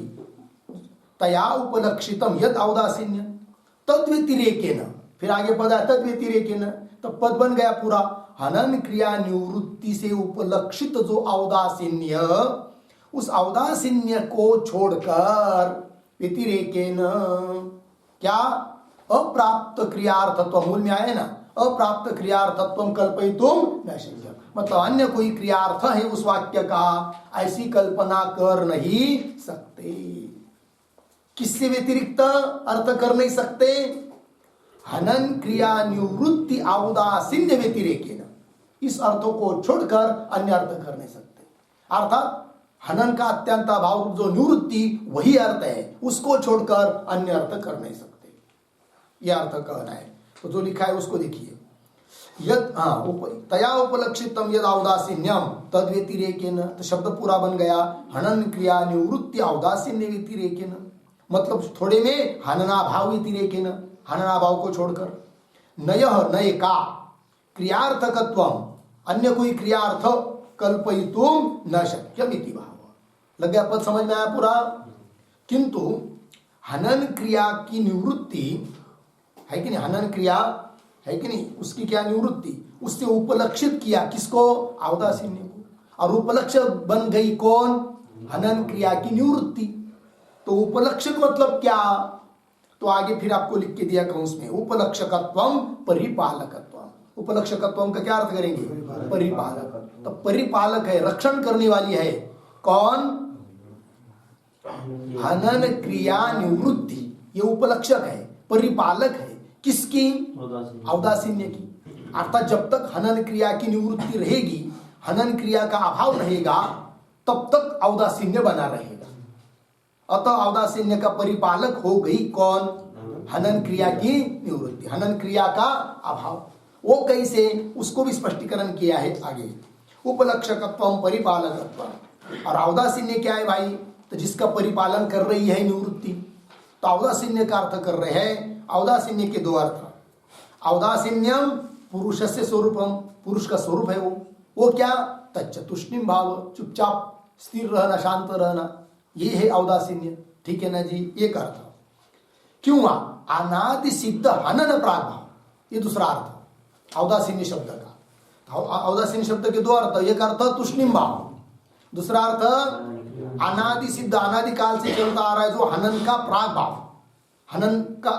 तया उपलक्षितम यद औदासीन्य तद व्यतिरेकेन, फिर आगे पद आया तद व्यतिरेकेन, तो पद बन गया पूरा। हनन क्रिया निवृत्ति से उपलक्षित जो औदासीन्य, उस औदासीन्य को छोड़कर व्यतिरेकेन क्या? अप्राप्त क्रियार्थत्व, मूल में आए ना, अप्राप्त क्रियार्थत्व कल्पयितुं न शक्यम, मतलब अन्य कोई क्रियार्थ है उस वाक्य का, ऐसी कल्पना कर नहीं सकते। किससे व्यतिरिक्त अर्थ कर नहीं सकते? हनन क्रिया निवृत्ति औदासीन्य व्यतिरेकेन, इस अर्थों को छोड़कर अन्य अर्थ कर नहीं सकते। अर्थात हनन का अत्यंत अभाव रूप जो निवृत्ति वही अर्थ है, उसको छोड़कर अन्य अर्थ कर नहीं सकते, यह अर्थ कहना है। तो जो लिखा है उसको देखिए, यद तया उपलक्षितम यद औदासीन्यम तद व्यतिरेकेन, तो शब्द पूरा बन गया हनन क्रिया निवृत्ति औदासीन्य व्यतिरेकेन, मतलब थोड़े में हननाभाव व्यतिरेकेन, हननाभाव को छोड़कर। नयः नय का क्रियार्थकत्वम, अन्य कोई क्रियार्थ कल्पयितुं न शक्यम इति भाव। लग गया पद समझ में आया पूरा? किंतु हनन क्रिया की निवृत्ति है कि नहीं, हनन क्रिया है कि नहीं, उसकी क्या निवृत्ति, उससे उपलक्षित किया किसको? औदासीन्य को। और उपलक्ष्य बन गई कौन? हनन क्रिया की निवृत्ति। तो उपलक्षक मतलब क्या? तो आगे फिर आपको लिख के दिया कंस में, उपलक्षकत्वम परिपालकत्वम। उपलक्षकत्वम का क्या अर्थ करेंगे? परिपालक। तो परिपालक है, रक्षण करने वाली है कौन? हनन क्रिया निवृत्ति, ये उपलक्षक है, परिपालक है किसकी? औदासीन्य की। अर्थात जब तक हनन क्रिया की निवृत्ति रहेगी, हनन क्रिया का अभाव रहेगा, तब तक औदासीन्य बना रहेगा। अतः औदासीन्य का परिपालक हो गई कौन? हनन क्रिया की निवृत्ति, हनन क्रिया का अभाव। वो कैसे, उसको भी स्पष्टीकरण किया है आगे। उपलक्षकत्वम परिपालकत्वम। और औदासीन्य क्या है भाई? तो जिसका परिपालन कर रही है निवृत्ति। तो औदासीन्य का अर्थ कर रहे हैं, औदासीन्य के दो अर्थ। औदासीन्यम पुरुष से स्वरूपम, पुरुष का स्वरूप है वो क्या? तच्चतुष्णिम भाव, चुपचाप स्थिर रहना, शांत रहना, ये है औदासीन्य। ठीक है ना जी? एक अर्थ। क्यों? अनादि सिद्ध हनन प्रागभाव, ये दूसरा अर्थ औदासीन्य शब्द का। औदासीन्य शब्द के दो अर्थ, एक अर्थ तुष्णिम भाव, दूसरा अर्थ अनादि सिद्ध, अनादि काल से चलता आ रहा है जो हनन का प्राग भाव, हनन का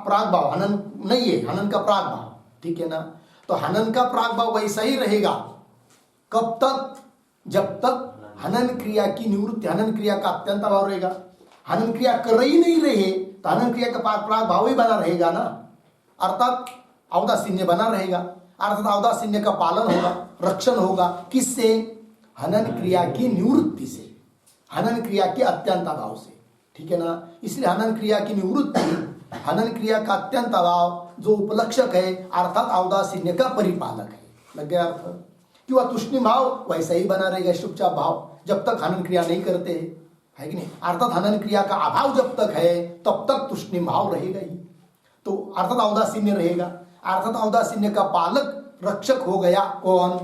प्राग भाव, हनन नहीं है, हनन का प्राग भाव। ठीक है ना? तो हनन का प्राग भाव वैसा ही रहेगा। कब तक? जब तक हनन क्रिया की निवृत्ति, हनन क्रिया का अत्यंत अभाव रहेगा। हनन क्रिया कर ही नहीं रहे तो हनन क्रिया का प्राग भाव ही बना रहेगा ना, अर्थात औदासीन्य बना रहेगा, अर्थात औदासीन्य का पालन होगा, रक्षण होगा। किससे? हनन क्रिया की निवृत्ति से, हनन क्रिया के अत्यंत अभाव से। ठीक है ना? इसलिए हनन क्रिया की निवृत्ति, हनन क्रिया का अत्यंत अभाव जो उपलक्षक है, अर्थात औदासीन्य का परिपालक है। लग गया अर्थ? कि वह तुष्णिम भाव वैसा ही बना रहेगा, चुपचाप भाव, जब तक हनन क्रिया नहीं करते हैं, है कि नहीं? अर्थात हनन क्रिया का अभाव जब तक है तब तक तुष्णिम भाव रहेगा ही, तो अर्थात औदासीन्य रहेगा। अर्थात औदासीन्य का पालक रक्षक हो गया कौन?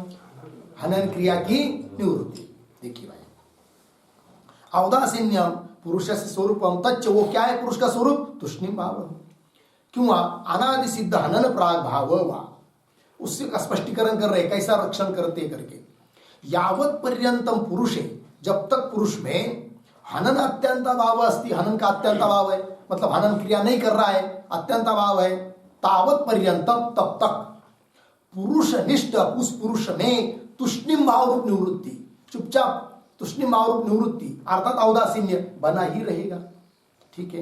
हनन क्रिया की निवृत्ति। देखिए भाई, औदासीन्य पुरुष से स्वरूपम तच्च, वो क्या है पुरुष का स्वरूप? तुष्णिम भाव। क्यों? अनादि सिद्ध हनन प्राग भाव वा, उससे का स्पष्टीकरण कर रहे, कैसा रक्षण करते करके। यावत पर्यंतम पुरुषे, जब तक पुरुष में हनन अत्यंत भाव अस्ति, हनन का अत्यंत भाव है, मतलब हनन क्रिया नहीं कर रहा है, अत्यंत भाव है, तावत पर्यंतम, तब तक पुरुष निष्ठ, उस पुरुष में तुष्णिम भाव रूप निवृत्ति, चुपचाप तुष्णिम भाव रूप निवृत्ति अर्थात औदासीन्य बना ही रहेगा। ठीक है?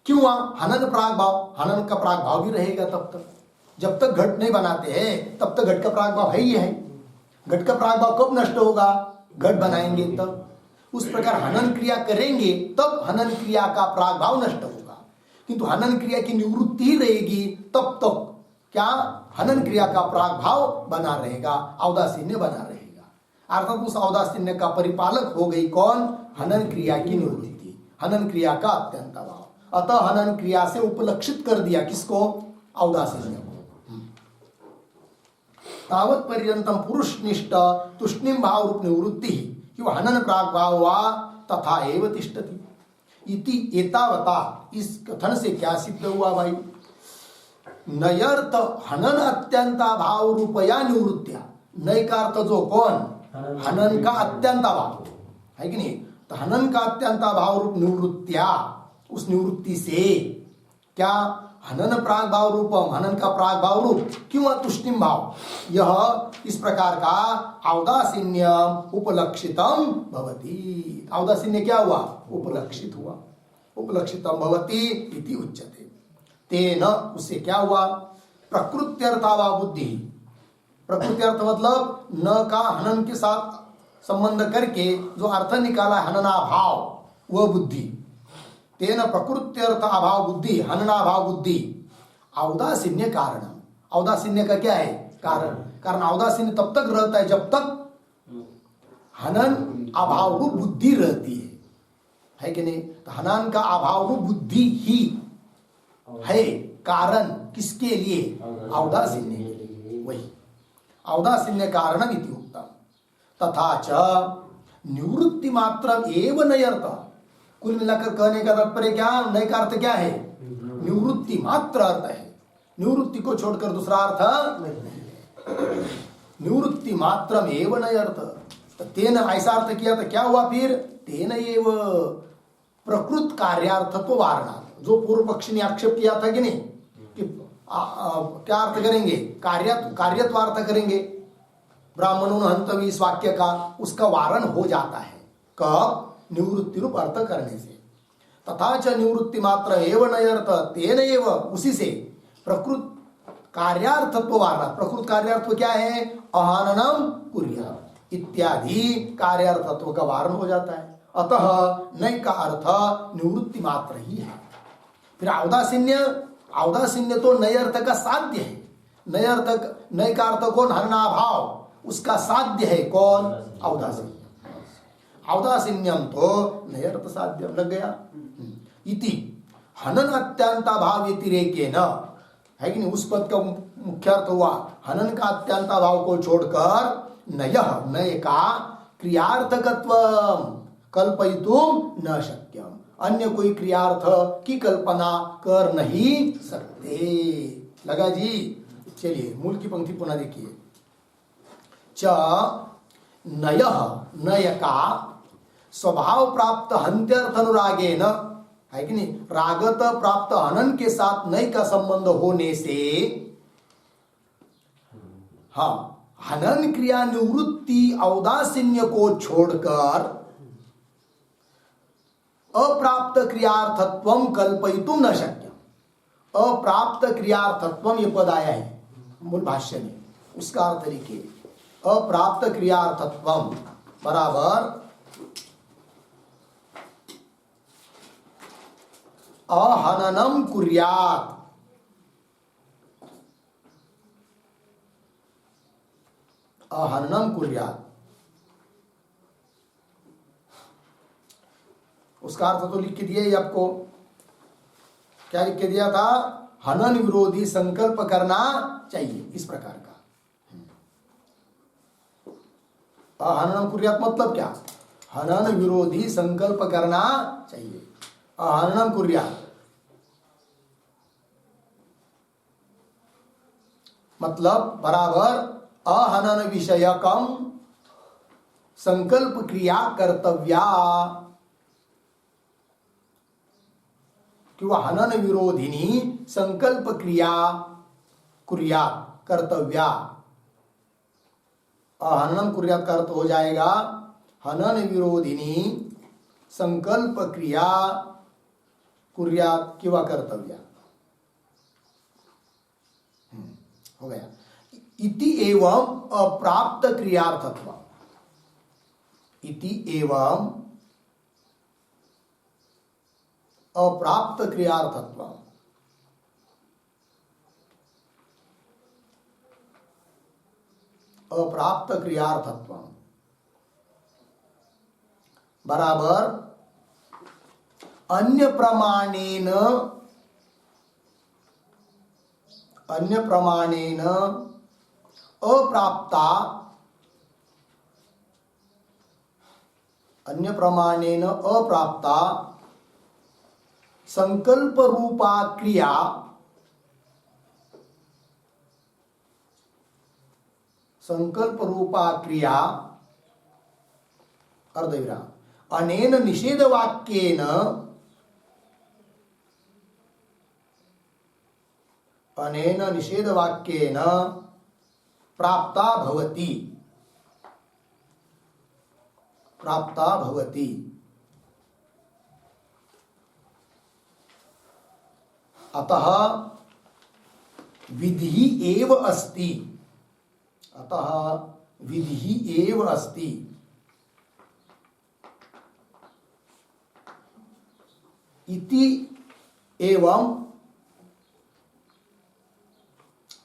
क्यों? हनन प्राग भाव, हनन का प्राग भाव भी रहेगा तब तक, जब तक घट नहीं बनाते हैं तब तक घट का प्राग भाव है ही है। घट का प्राग भाव कब नष्ट होगा? घट बनाएंगे तब। उस प्रकार हनन क्रिया करेंगे तब हनन क्रिया का प्राग भाव नष्ट होगा, किंतु हनन क्रिया की निवृत्ति ही रहेगी तब तक क्या? हनन क्रिया का प्राग भाव बना रहेगा, औदासीन्य बना रहेगा। अर्थात उस औदासीन्य का परिपालक हो गई कौन? हनन क्रिया की निवृत्ति, हनन क्रिया का अत्यंत भाव। अतः हनन क्रिया से उपलक्षित कर दिया किसको? औदासीन्य को। तावत पर्यंतम पुरुष निष्ठ तुष्णिम भाव रूप निवृत्ति क्यों हनन प्राग भाव वा तथा एव तिष्ठति इति एतावता। इस कथन से क्या सिद्ध हुआ भाई? नयर्थ हनन अत्यंता भाव रूपया निवृत्तिया, नय का अर्थ जो कौन? हनन का अत्यंता भाव है कि नहीं? तो हनन का अत्यंता भाव रूप निवृत्तिया, उस निवृत्ति से क्या? हनन प्राग भाव रूपम, हनन का प्राग भाव रूप क्यों? तुष्णिम भाव, यह इस प्रकार का औदासीन्य उपलक्षितम भवति। औदासीन्य क्या हुआ? उपलक्षित हुआ, उपलक्षितम भवति इति उच्यते। तेन, उससे क्या हुआ? प्रकृत्यर्थावा बुद्धि, प्रकृत्यर्थ मतलब न का हनन के साथ संबंध करके जो अर्थ निकाला हनना भाव, वह बुद्धि। तेन प्रकृत्यर्थ अभाव बुद्धि, हननाभाव बुद्धि औदासीन्य कारण। औदासीन्य का क्या है? कारण। कारण औदासीन्य तब तक रहता है जब तक हनन अभाव रूप बुद्धि रहती है कि नहीं? तो हनन का अभाव रूप बुद्धि ही है कारण, किसके लिए? औदासीन्य के लिए। वही औदासीन्य कारण इति उक्तम। तथा च निवृत्ति मात्र एव नयर्थ, कुल मिलाकर कहने का तात्पर्य क्या? नय का अर्थ क्या है? निवृत्ति मात्र अर्थ है, निवृत्ति को छोड़कर दूसरा अर्थ नहीं। निवृत्ति मात्र एव नय अर्थ। तो तेन ऐसा अर्थ किया तो क्या हुआ फिर? तेन एव प्रकृत कार्यार्थत्व वारणा, जो पूर्व पक्षी ने आक्षेप किया था कि नहीं कि क्या अर्थ करेंगे? कार्यत्वार्थ करेंगे, ब्राह्मणों हंतवी इस वाक्य का, उसका वारण हो जाता है कब? निवृत्ति रूप अर्थ करने से। तथा च निवृत्ति मात्र एव नयर्थ तेन एव, उसी से प्रकृत कार्यार्थत्व वारणा। प्रकृत कार्यार्थ क्या है? अहननम कुर्यात् इत्यादि कार्यार्थत्व का वारण हो जाता है। अतः नय का अर्थ निवृत्ति मात्र ही है। फिर औदासीन्य, औदासीन्य तो नय अर्थ का साध्य है। नय अर्थ, नय का अर्थ कौन? हननाभाव, उसका साध्य है कौन? औदासीन्य। औदासीन्यम तो नयर्थ साध्यम। लग गया? इति हनन अत्यंता भाव व्यतिरेकेन, है कि नहीं? उस पद का मुख्य अर्थ हुआ हनन का अत्यंता भाव को छोड़कर नयः, नय का क्रियार्थकत्व कल्पयितुम न शक्यम, अन्य कोई क्रियार्थ की कल्पना कर नहीं सकते। लगा जी? चलिए मूल की पंक्ति पुनः देखिए। च नयः, नय का स्वभाव प्राप्त हंत्यर्थ अनुरागे न, है कि नहीं? रागत प्राप्त हनन के साथ नय का संबंध होने से, हाँ, हनन क्रिया निवृत्ति औदासीन्य को छोड़कर अप्राप्त क्रियार्थत्वम कल्पयितुम न शक्य। अप्राप्त क्रियार्थत्वम ये पद आया है मूल भाष्य में, उसका अर्थ लिखिए। अप्राप्त क्रियार्थत्वम बराबर अहननम कुर्यात्। अहननम कुर्यात्, उसका अर्थ तो लिख के दिया ही आपको। क्या लिख के दिया था? हनन विरोधी संकल्प करना चाहिए, इस प्रकार का। अहननम कुर्यात् मतलब क्या? हनन विरोधी संकल्प करना चाहिए। अहननम कुर्यात् मतलब बराबर अहनन विषयकम संकल्प क्रिया कर्तव्या, किंवा हनन विरोधिनी संकल्प क्रिया कुर्यात् कर्तव्या। अहननम कुर्यात् का अर्थ हो जाएगा हनन विरोधिनी संकल्प क्रिया कुर्यात् किंवा कर्तव्या। हो गया। इति एवं अप्राप्त क्रियार्थत्व, इति एवं अप्राप्त क्रियार्थत्व, अप्राप्त क्रियार्थत्व बराबर अन्य प्रमाणेन अप्राप्ता, अन्य प्रमाणेन अप्राप्ता संकल्प रूपा क्रिया, संकल्प रूपा क्रिया अर्धविराम अनेन निषेध वाक्येन, अनेन निषेध वाक्येन प्राप्ता भवति, प्राप्ता भवति। अतः विधि एव अस्ति, अतः विधि एव अस्ति। इति एवं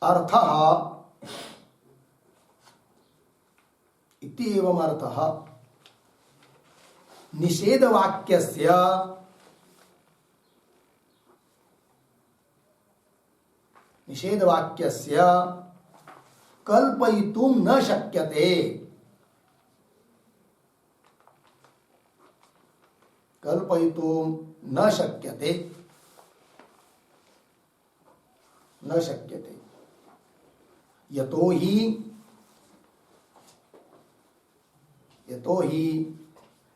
अर्थः, इति एवं अर्थः निषेध वाक्यस्य, निषेध वाक्यस्य कल्पयितुं न शक्यते, कल्पयितुं न शक्यते, न शक्यते। यतो हि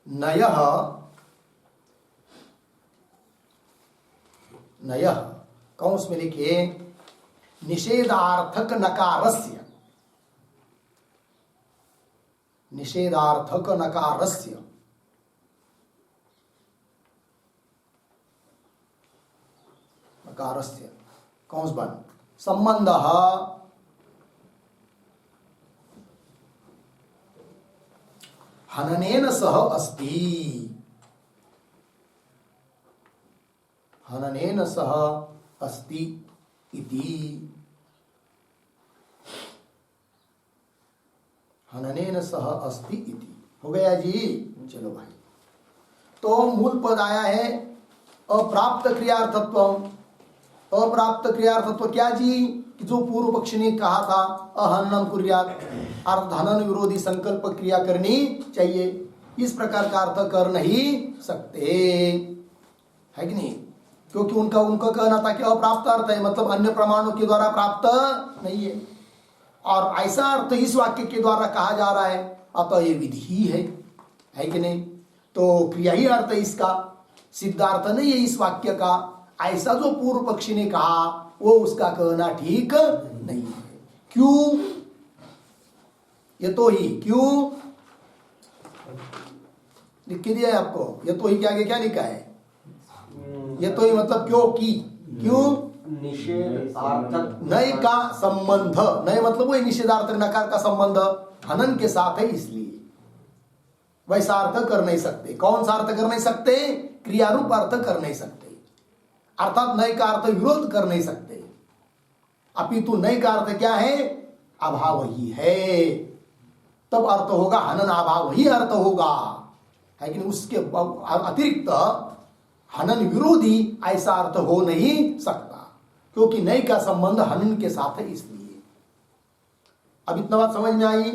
नयः, नयः कौंस में लिखिए निषेधार्थक नकारस्य, निषेधार्थक नकारस्य नकारस्य कौंस बन संबंधः हननेन सह अस्ति, हननेन सह अस्ति इति, हननेन सह अस्ति इति। हो गया जी। चलो भाई, तो मूल पद आया है अप्राप्त क्रियार्थत्व। अप्राप्त क्रियार्थत्व क्या जी? कि जो पूर्व पक्षी ने कहा था अहननम कुर्यात्, अर्थ हनन विरोधी संकल्प क्रिया करनी चाहिए, इस प्रकार का अर्थ कर नहीं सकते, है कि नहीं? क्योंकि उनका कहना था कि अप्राप्त अर्थ है, मतलब अन्य प्रमाणों के द्वारा प्राप्त नहीं है, और ऐसा अर्थ इस वाक्य के द्वारा कहा जा रहा है, अतः ये विधि ही है कि नहीं? तो क्रिया ही अर्थ है इसका, सिद्धार्थ नहीं है इस वाक्य का। ऐसा जो पूर्व पक्षी ने कहा वो उसका कहना ठीक नहीं है। क्यों? ये तो ही, क्यों लिख के दिया है आपको? ये तो ही के आगे क्या लिखा है? ये तो ही मतलब क्योंकि, क्यों निषेधार्थक नय का संबंध, नय मतलब वही निषेधार्थक नकार का संबंध हनन के साथ है, इसलिए वैसा अर्थ कर नहीं सकते। कौन सा अर्थ कर नहीं सकते? क्रियारूप अर्थ कर नहीं सकते, अर्थात नय का अर्थ विरोध कर नहीं सकते। अपितु नय का अर्थ क्या है? अभाव ही है, तब अर्थ होगा हनन अभाव ही अर्थ होगा, है कि नहीं? उसके अतिरिक्त हनन विरोधी ऐसा अर्थ हो नहीं सकता, क्योंकि नय का संबंध हनन के साथ है, इसलिए। अब इतना बात समझ में आई?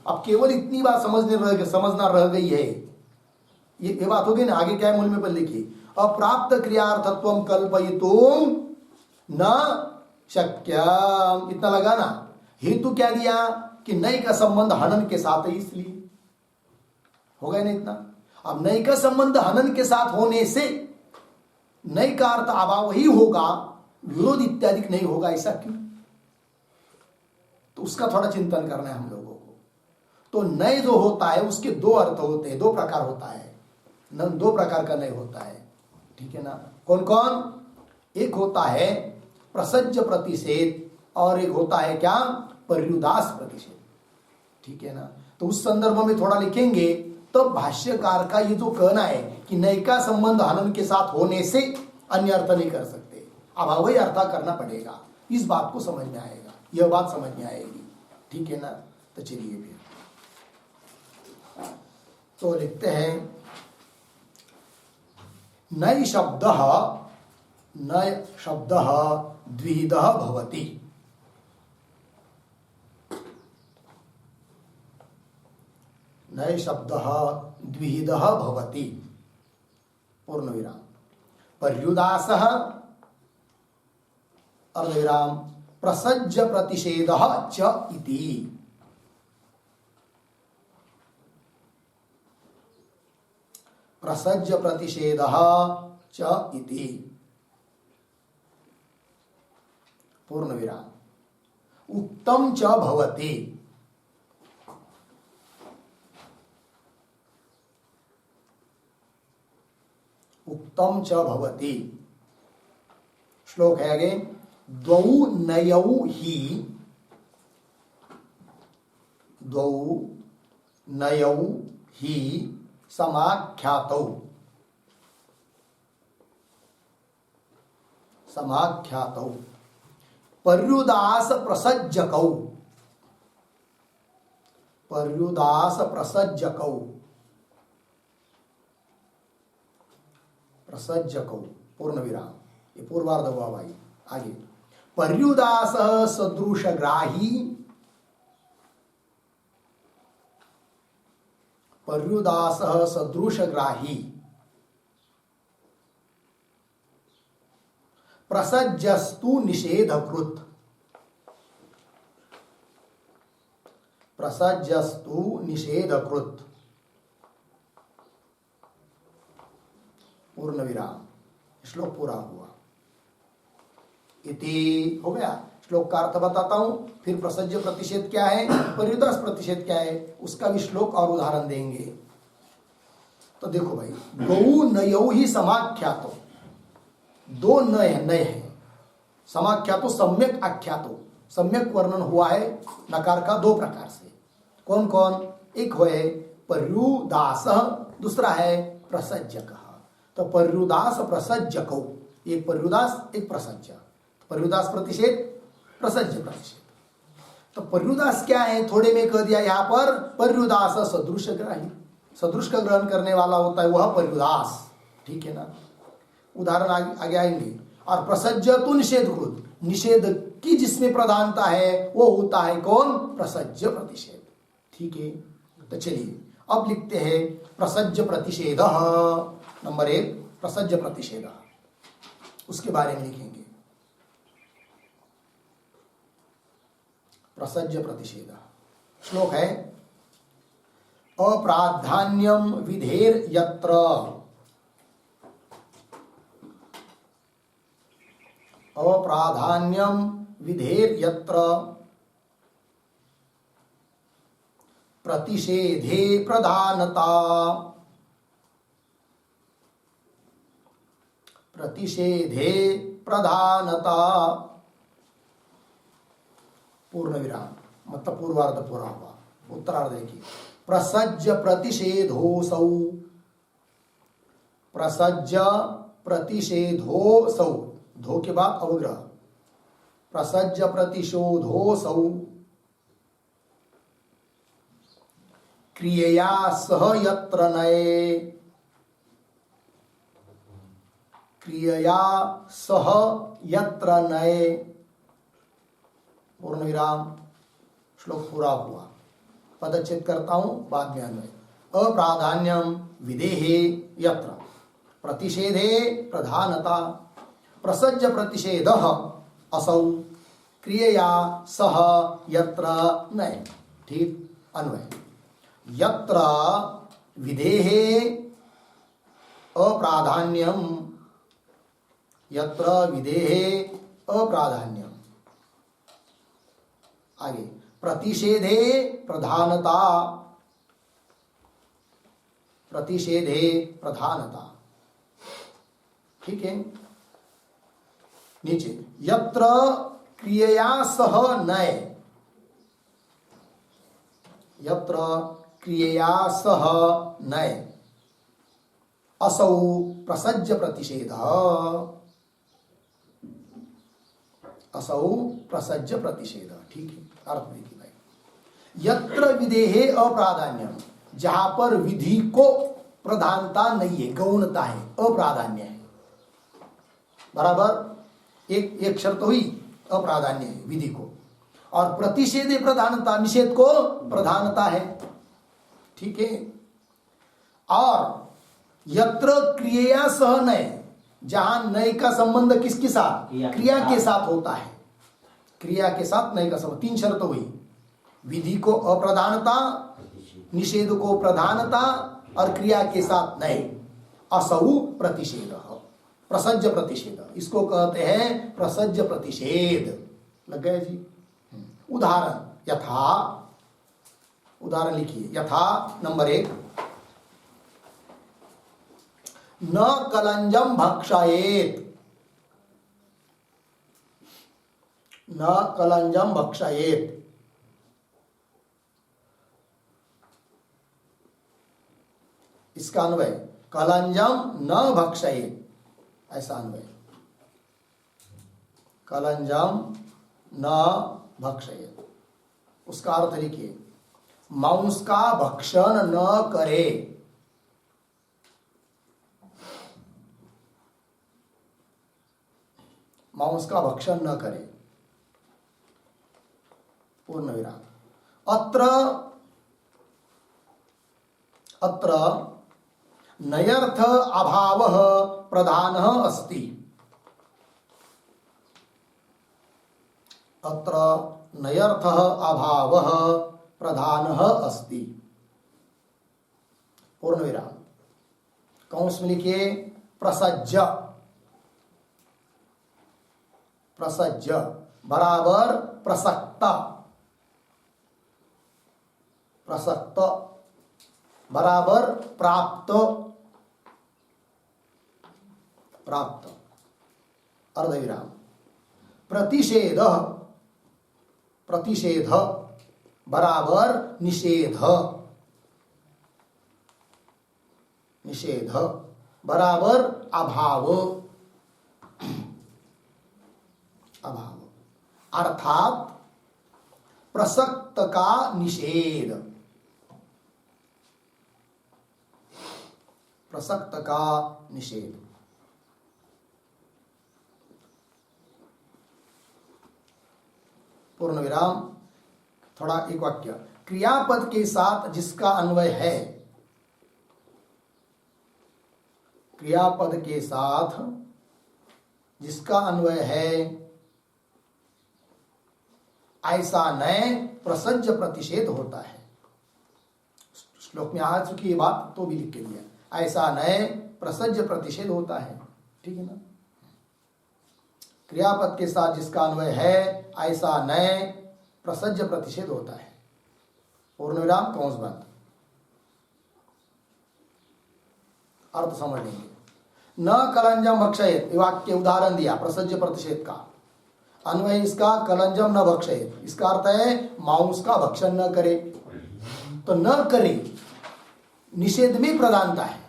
अब केवल इतनी बात समझना रह गई है, ये बात हो गई ना। आगे क्या है मूल में पर लिखिए, अप्राप्त क्रियार्थत्वम कल्पयितुम न शक्यम, इतना लगा ना। हेतु क्या दिया कि नय का संबंध हनन के साथ है, इसलिए हो गया ना इतना। अब नय का संबंध हनन के साथ होने से नय का अर्थ अभाव ही होगा, विरोध इत्यादि नहीं होगा, ऐसा क्यों? तो उसका थोड़ा चिंतन करना है हम लोगों को। तो नय जो होता है उसके दो अर्थ होते हैं, दो प्रकार होता है, दो प्रकार का नय होता है, ठीक है ना? कौन कौन? एक होता है प्रसज्ज प्रतिषेध और एक होता है क्या? पर्युदास प्रतिषेध, ठीक है ना? तो उस संदर्भ में थोड़ा लिखेंगे, तब भाष्यकार का ये जो कहना है कि नय का संबंध हनन के साथ होने से अन्य अर्थ नहीं कर सकते, अभाव ही अर्थ करना पड़ेगा, इस बात को समझ में आएगा, यह बात समझ में आएगी, ठीक है ना? तो चलिए फिर तो लिखते हैं, नय शब्द द्विविधः भवति। नय शब्द द्विविधः भवति, पूर्ण विराम, पर्युदासः अर्धविराम, प्रसज्ज प्रतिषेधः च इति। प्रसज्ज प्रतिषेधः च इति, पूर्ण विराम, उक्तम च भवति। उक्तम च भवति। श्लोक है आगे, द्वौ नयौ ही, द्वौ नयौ ही समाख्यातौ, समाख्यातौ पर्युदास प्रसज्जकौ, पर्युदास प्रसज्जकौ, प्रसज्जकौ, पूर्ण विराम, ये पूर्वार्ध हुआ भाई। आगे, पर्युदास सदृशग्राही, पर्युदास सदृशग्राही, प्रसज्जस्तु निषेधकृत, प्रसज्जस्तु निषेधकृत, पूर्ण विराम। श्लोक पूरा हुआ, इति हो गया। श्लोक का अर्थ बताता हूं, फिर प्रसज्ज प्रतिषेध क्या है, पर्युदास प्रतिषेध क्या है, उसका भी श्लोक और उदाहरण देंगे। तो देखो भाई, गौ नयौ ही समाख्यातो, दो नय है, समाख्यातो सम्यक आख्यातो, सम्यक वर्णन हुआ है नकार का दो प्रकार से। कौन कौन? एक है पर्युदास, दूसरा है प्रसज्जक। तो पर्युदास प्रसज्जको, एक पर्युदास एक प्रसज्ज, पर्युदास प्रतिषेध प्रसज्ज प्रतिषेध। तो पर्युदास क्या है, थोड़े में कह दिया यहां पर, पर्युदास सदृश ग्राही, सदृश का ग्रहण करने वाला होता है वह पर्युदास, ठीक है ना? उदाहरण आगे आएंगे। और प्रसज्ज तो निषेधकृत, निषेध की जिसमें प्रधानता है वो होता है कौन? प्रसज्ज प्रतिषेध, ठीक है? तो चलिए अब लिखते हैं प्रसज्ज प्रतिषेध। नंबर 1 प्रसज्ज प्रतिषेध, उसके बारे में लिखेंगे। प्रसज्ज प्रतिषेध श्लोक है, अप्राधान्यम विधेर यत्र, अप्राधान्यम विधेर यत्र प्रतिषेधे प्रधानता, प्रतिषेधे प्रधानता, पूर्ण विराम मतलब पूर्वार्ध पूरा हुआ। उत्तरार्ध देखिए, प्रसज्य प्रतिषेधोऽसौ, प्रसज्य प्रतिषेधोऽसौ, धो के बाद अवग्रह, प्रसज्य प्रतिषेधोऽसौ क्रियया सह यत्र नये, क्रियया सह यत्र नये, पूर्ण विराम। श्लोक पूरा हुआ। पदच्छेद करता हूं, बाद में अन्वय। अप्राधान्यम विदेहे यत्र, प्रतिषेधे प्रधानता, प्रसज्य प्रतिषेधः असौ क्रियया सह यत्र नये। ठीक, अन्वय। यत्र विधेहे अप्राधान्यम, यत्र विधेहे अप्राधान्यम, आगे प्रतिषेधे प्रधानता, प्रतिषेधे प्रधानता। ठीक है, नीचे यत्र क्रियया सह नये, यत्र क्रियया सह नये असौ प्रसज्य प्रतिषेधः, असौ प्रसज्य प्रतिषेधः। ठीक है, अर्थ देखिए भाई। यत्र विधेहे अप्राधान्यम, जहां पर विधि को प्रधानता नहीं है, गौणता है, अप्राधान्य है। बराबर, एक शर्त हुई, अप्राधान्य है विधि को, और प्रतिषेधे प्रधानता, निषेध को प्रधानता है। ठीक है, और यत्र क्रिया सह नय, जहां नय का संबंध किसके साथ, क्रिया के साथ होता है, क्रिया के साथ नय का संबंध। तीन शर्त हुई, विधि को अप्रधानता, निषेध को प्रधानता, और क्रिया के साथ नय। असौ प्रतिषेध, प्रसज्य प्रतिषेध, इसको कहते हैं प्रसज्य प्रतिषेध। लग गए जी। उदाहरण, यथा, उदाहरण लिखिए। यथा नंबर 1, न कलंजम भक्षयेत, न कलंजम भक्षयेत। इसका अन्वय कलंजम न भक्षयेत, ऐसा अन्वय, कलंजम न भक्षयेत। उसका अर्थ लिखिए, मांस का भक्षण न करे, मांस का भक्षण न करे, पूर्ण विराम। अत्र, अत्र नयर्थ अभावः प्रधानः अस्ति, अत्र नयर्थः अभावः प्रधानः अस्ति, पूर्ण विराम। कौंस में लिखिए प्रसज्य, प्रसज्य बराबर प्रसक्त, प्रसक्त बराबर प्राप्त, प्राप्त, अर्धविराम। प्रतिषेध, प्रतिषेध बराबर निषेध, निषेध बराबर अभाव, अभाव, अर्थात प्रसक्त का निषेध, प्रसक्त का निषेध। पूर्ण विराम। थोड़ा एक वाक्य, क्रियापद के साथ जिसका अन्वय है, क्रियापद के साथ जिसका अन्वय है, ऐसा नय प्रसज्य प्रतिषेध होता है। श्लोक में आ चुकी ये बात, तो भी लिख के दिया, ऐसा नय प्रसज्य प्रतिषेध होता है। ठीक है ना। क्रियापद के साथ जिसका अन्वय है, ऐसा नय प्रसज्य प्रतिषेध होता है। पूर्ण विराम, कौंस बंद। अर्थ समझ लेंगे। न कलंजम भक्षयेत, ये वाक्य उदाहरण दिया प्रसज्य प्रतिषेध का। अन्वय इसका कलंजम न भक्षयेत, इसका अर्थ है मांस का भक्षण न करे। तो न करे निषेध में प्रधानता है,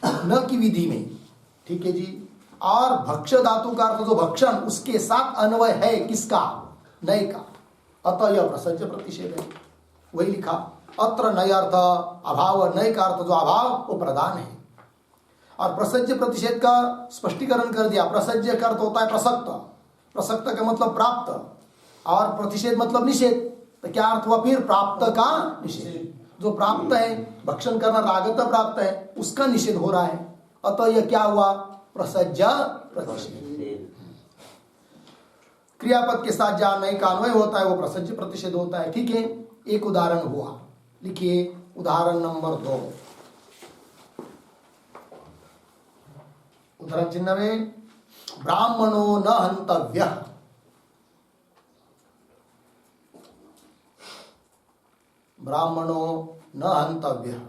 न की विधि में, ठीक है जी। और भक्ष धातु का अर्थ जो भक्षण, उसके साथ अन्वय है किसका? नय का। अतः यह प्रसज्य प्रतिषेध है, वही लिखा। अत्र नय अर्थ अभाव, नय का अर्थ जो अभाव वो प्रधान है। और प्रसज्य प्रतिषेध का स्पष्टीकरण कर दिया। प्रसज्य का अर्थ होता है प्रसक्त, प्रसक्त का मतलब प्राप्त, और प्रतिषेध मतलब निषेध। तो क्या अर्थ हुआ फिर? प्राप्त का निषेध। जो प्राप्त है, भक्षण करना रागत प्राप्त है, उसका निषेध हो रहा है। अतः यह क्या हुआ? प्रसज्य प्रतिषेध। क्रियापद के साथ जहां नई का अन्वय होता है वो प्रसज्य प्रतिषेध होता है, ठीक है। एक उदाहरण हुआ, लिखिए उदाहरण नंबर 2। उदाहरण चिन्ह में ब्राह्मणो न हंतव्यः, ब्राह्मणो न हंतव्यः।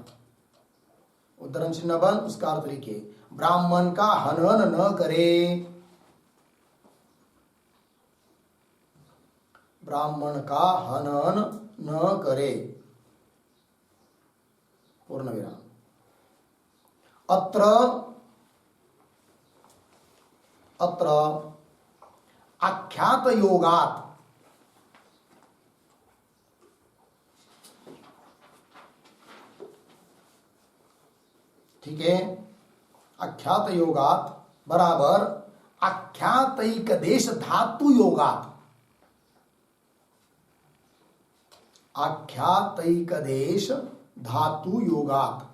उदाहरण चिन्ह बंद, उसका अर्थ लिखिए ब्राह्मण का हनन न करे, ब्राह्मण का हनन न करे, पूर्ण विराम। अत्र अत्र आख्यात योगात, ठीक है, आख्यात योगात बराबर आख्यातैक देश धातु योगात, आख्यातैक देश धातु योगात,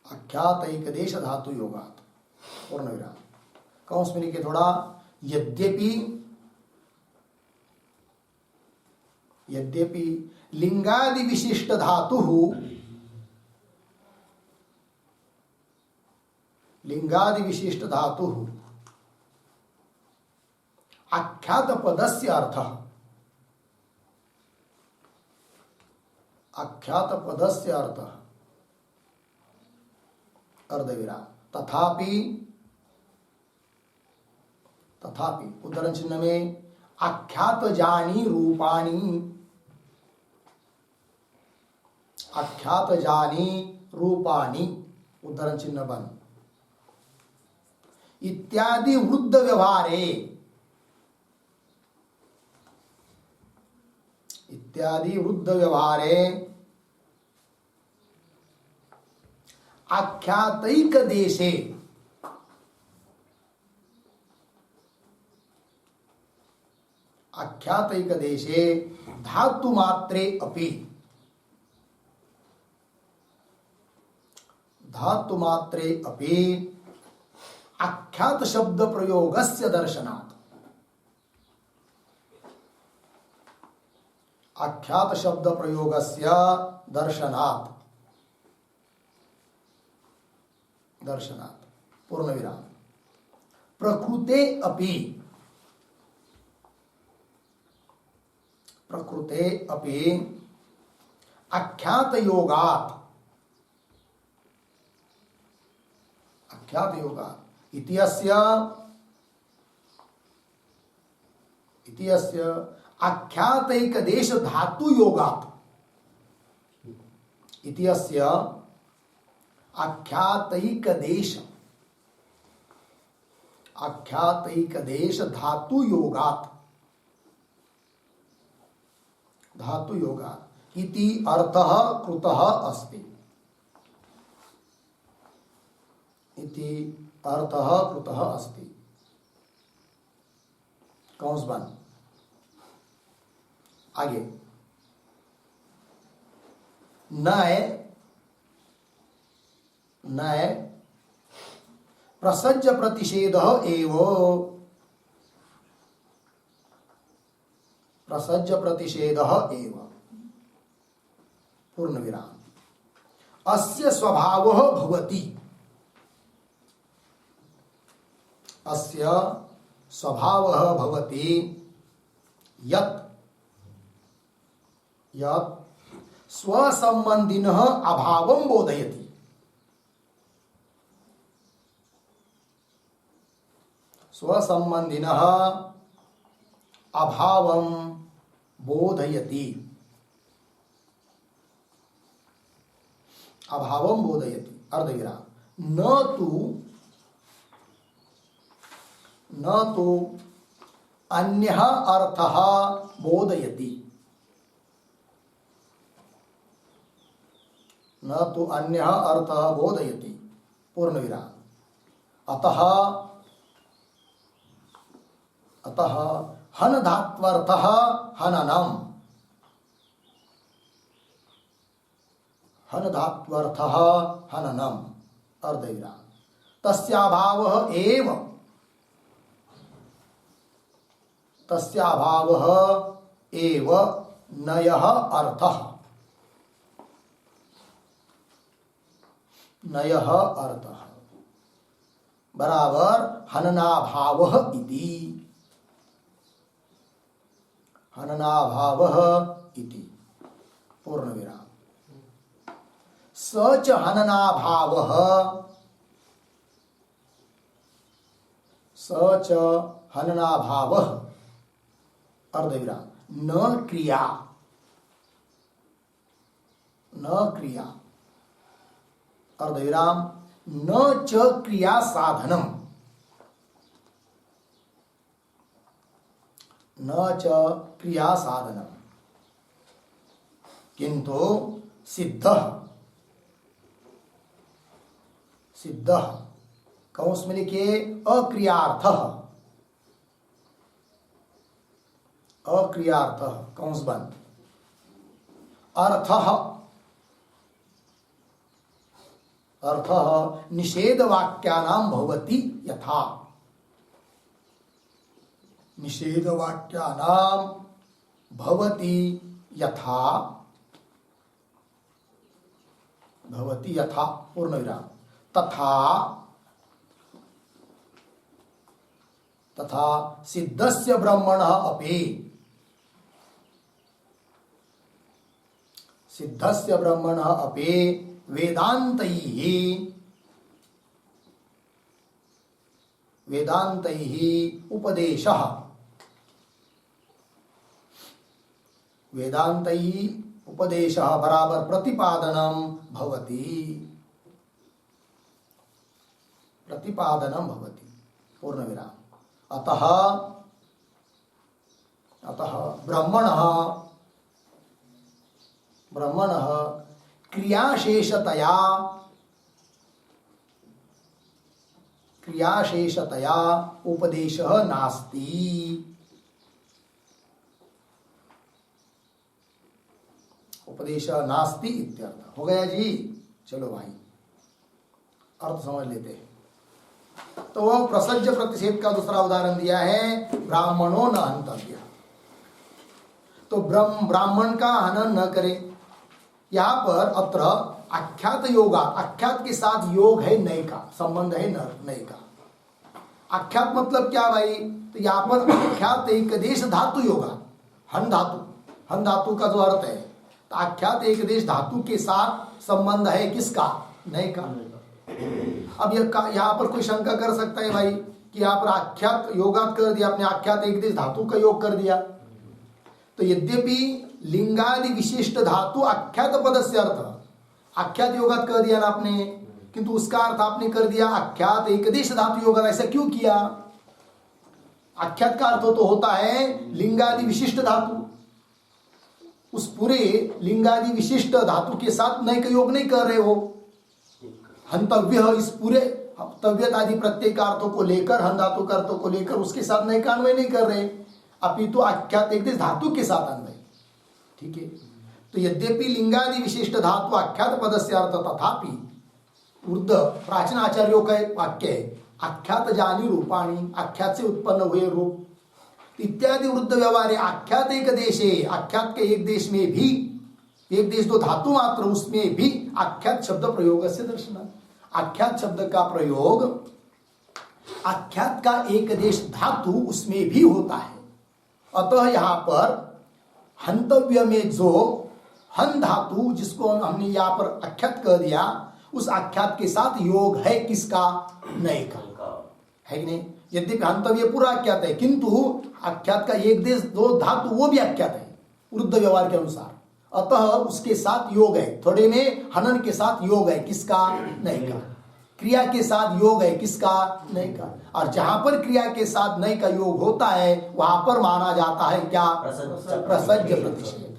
आख्यातैक देश धातु योगात, पूर्ण विराम। कौंस में लिखे थोड़ा, यद्यपि यद्यपि लिंगादि विशिष्ट धातु, लिंगादि विशिष्ट धातु आख्यात पदस्य अर्थः, आख्यात पदस्य अर्थः अर्धविराम। तथापि, तथापि उदाहरण चिन्ह में आख्यात जानी रूपाणी, आख्यात जानी रूपाणी, उदाहरण चिन्ह बंद। इत्यादि वृद्ध व्यवहारे, इत्यादि वृद्ध व्यवहारे आख्यातैक देशे, आख्यातैक देशे धातु मात्रे अपि, धातु मात्रे अपि आख्यात शब्द प्रयोगस्य दर्शनात्, आख्यात शब्द प्रयोगस्य दर्शनात्, दर्शनात्, पूर्ण विराम। प्रकृते अपि, प्रकृते अपि आख्यात योगात्, आख्यात योगात् इत्यस्य, इत्यस्य आख्यातैक देश धातु योगात्, इत्यस्य आख्यातैक देश, आख्यातैक देश धातु योगात्, धातु योगात् इति अर्थः कृतः अस्ति, इति अर्थः कृतः अस्ति। कौंस बंद। आगे नय, नय प्रसज्य प्रतिषेधः एव, प्रसज्य प्रतिषेधः एव, पूर्ण विराम। अस्य स्वभावः भवति, अस्य स्वभावः भवति यत्, यत् स्वसंबंधिनः अभावं बोधयति। स्वसंबंधिनः अभावं बोधयति। अभावं बोधयति अर्धविराम। न तो अन्यः अर्थः बोधयति। न तो अन्यः अर्थः बोधयति पूर्णविराम। अतः हन धात्वर्थः हननम्। हन धात्वर्थः हननम् अर्धविराम। तस्याभावः एव नयः अर्थः। नयः अर्थः बराबर हननाभावः इति। हननाभावः इति पूर्णविराम। स च हननाभावः। स च हननाभावः अर्धविराम। न क्रिया। न क्रिया अर्धविराम। न च क्रिया साधनम्। न च क्रिया साधनम् किंतु सिद्धः। सिद्धः कौंस में लिखिए अक्रियार्थः। अक्रियार्थः कौंस बंद। अर्थः अर्थः निषेध वाक्यानां भवति यथा। निषेध वाक्यानां भवति यथा। भवति यथा पूर्णविराम। तथा सिद्धस्य ब्रह्मणः अपि। सिद्धस्य ब्रह्मणः अपि वेदान्तैः उपदेशः। वेदान्तैः उपदेशः बराबर प्रतिपादनं भवति। प्रतिपादनं भवति पूर्णविराम। अतः ब्रह्मणः क्रियाशेषतया उपदेशः नास्ति। उपदेशः नास्ति इत्यर्थ हो गया जी। चलो भाई अर्थ समझ लेते हैं। तो वह प्रसज्य प्रतिषेध का दूसरा उदाहरण दिया है ब्राह्मणों न हंतव्य। तो ब्राह्मण का हनन न करे। यहाँ पर अत्र आख्यात योगा। आख्यात के साथ योग है नय का संबंध है नय का। आख्यात मतलब क्या भाई? तो यहाँ पर आख्यात एक देश धातु योगा। हन धातु का जो अर्थ है तो आख्यात एक देश धातु के साथ संबंध है किसका? नय का। अब यहाँ पर कोई शंका कर सकता है भाई कि यहाँ पर आख्यात योगात कर दिया आपने, आख्यात एक देश धातु का योग कर दिया। तो यद्यपि लिंगादि विशिष्ट धातु आख्यात पद से अर्थ आख्यात योगात कर दिया ना आपने, किंतु उसका अर्थ आपने कर दिया आख्यात एकदेश धातु योगात। ऐसा क्यों किया? आख्यात का अर्थ तो होता है लिंगादि विशिष्ट धातु। उस पूरे लिंगादि विशिष्ट धातु के साथ नय का योग नहीं कर रहे हो। हंतव्य इस पूरे तव्यत आदि प्रत्येकार्थों को लेकर, हन धातु का अर्थों को लेकर उसके साथ नय का अन्वय नहीं कर रहे, अपितु आख्यात एक धातु के साथ अन्वय। ठीक है। तो यद्यपि लिंगादि विशिष्ट धातु आख्यात पद से अर्थ, तथापि उर्द प्राचीन आचार्यों का एक वाक्य है आख्यात जानी रूपाणी। आख्यात से उत्पन्न हुए रूप इत्यादि वृद्ध व्यवहार। आख्यात एक देश है, आख्यात के एक देश में भी, एक देश दो धातु मात्र, उसमें भी आख्यात शब्द प्रयोग से दर्शन। आख्यात शब्द का प्रयोग आख्यात का एक देश धातु उसमें भी होता है। अतः यहाँ पर हंतव्य में जो हन धातु जिसको हमने यहाँ पर आख्यात कह दिया, उस आख्यात के साथ योग है किसका? नय का, है कि नहीं? यद्यपि हंतव्य पूरा आख्यात है, किंतु आख्यात का एक देश दो धातु वो भी आख्यात है वृद्ध व्यवहार के अनुसार, अतः उसके साथ योग है। थोड़े में हनन के साथ योग है किसका? नय का। क्रिया के साथ योग है किसका? नय का। और जहां पर क्रिया के साथ नय का योग होता है वहां पर माना जाता है क्या? प्रसज्य प्रतिषेध।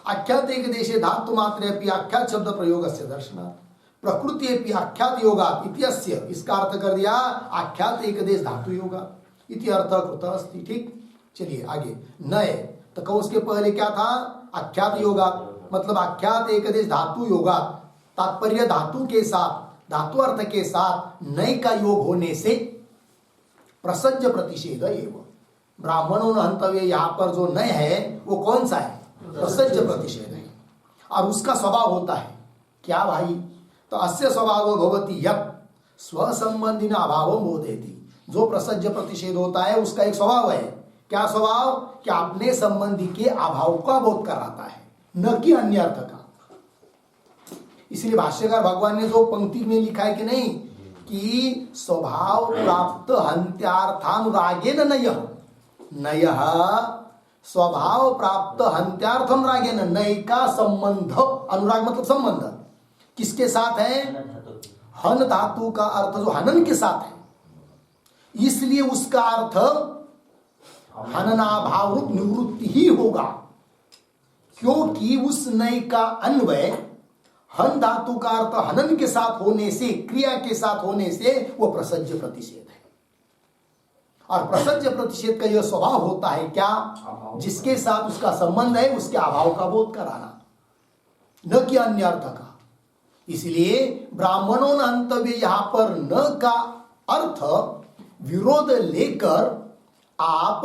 आख्यात एक देशे धातु मात्रे आख्यात शब्द प्रयोग से दर्शनार्थ प्रकृति आख्यात योगात इत्यस्य, इसका अर्थ कर दिया आख्यात एक देश धातु योगा इति अर्थ कृत अस्ति। ठीक, चलिए आगे। नय तो कहो उसके पहले क्या था? आख्यात योगा, मतलब आख्यात एक देश धातु योगा, तात्पर्य धातु के साथ, धातु अर्थ के साथ नय का योग होने से प्रसज्य प्रतिषेध एवं ब्राह्मणों हंतव्य, यहाँ पर जो नय है वो कौन सा है? प्रसज्य प्रतिषेध है। और उसका स्वभाव होता है क्या भाई? तो अस्य स्वभाव भवति यत् स्वसंबंधिना अभाव बोधयति। जो प्रसज्य प्रतिषेध होता है उसका एक स्वभाव है। क्या स्वभाव? कि अपने संबंधी के अभाव का बोध कराता है, न कि अन्य अर्थ का। इसलिए भाष्यकार भगवान ने जो पंक्ति में लिखा है कि नहीं, कि स्वभाव प्राप्त हंत्यार्थानुरागेन नयः, नयः स्वभाव प्राप्त हंत्यार्थानुरागेन, नय का संबंध, अनुराग मतलब संबंध किसके साथ है? हन धातु का अर्थ जो हनन के साथ है, इसलिए उसका अर्थ हननाभाव रूप निवृत्ति ही होगा, क्योंकि उस नय का अन्वय हन धातु का अर्थ हनन के साथ होने से, क्रिया के साथ होने से वो प्रसज्य प्रतिषेध है। और प्रसज्य प्रतिषेध का यह स्वभाव होता है क्या? जिसके साथ उसका संबंध है उसके अभाव का बोध कराना, न कि अन्य अर्थ का। इसलिए ब्राह्मणों न अंतव्य यहां पर न का अर्थ विरोध लेकर आप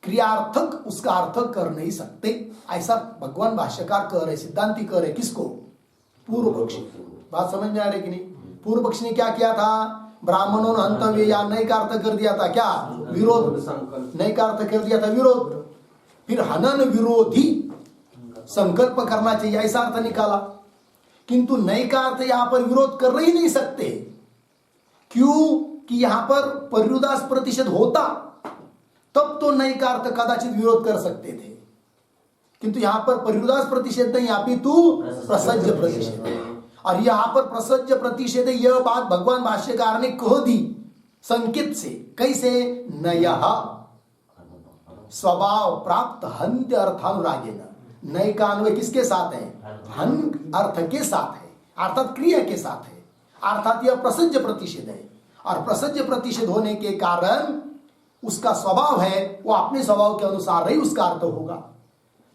क्रियार्थक उसका अर्थ कर नहीं सकते, ऐसा भगवान भाष्यकार कह रहे, सिद्धांति कह रहे। किसको? पूर्व पक्षी। बात समझ में आ रही कि नहीं? पूर्व पक्ष ने क्या किया था? ब्राह्मणों ने हंतव्य या नय का अर्थ कर दिया था क्या? विरोध। नय का अर्थ कर दिया था विरोध, फिर हनन विरोधी संकल्प करना चाहिए ऐसा अर्थ निकाला। किंतु नय का अर्थ यहां पर विरोध कर ही नहीं सकते, क्यों? कि यहां पर पर्युदास प्रतिषेध होता तब तो नय का अर्थ कदाचित विरोध कर सकते थे, किंतु यहां पर पर्युदास प्रतिषेध नहीं, अपितु प्रसज्य प्रतिषेध। और यहां पर प्रसज्य प्रतिषेध, यह बात भगवान भाष्यकार ने कह दी संकेत से। कैसे? नयः स्वभाव प्राप्त हंत्य अर्थानुरागेन, नय का अन्वय किसके साथ है? हन अर्थ के साथ है, अर्थात क्रिया के साथ है, अर्थात यह प्रसज्य प्रतिषेध है। और प्रसज्य प्रतिषेध होने के कारण उसका स्वभाव है वो अपने स्वभाव के अनुसार ही उसका अर्थ होगा।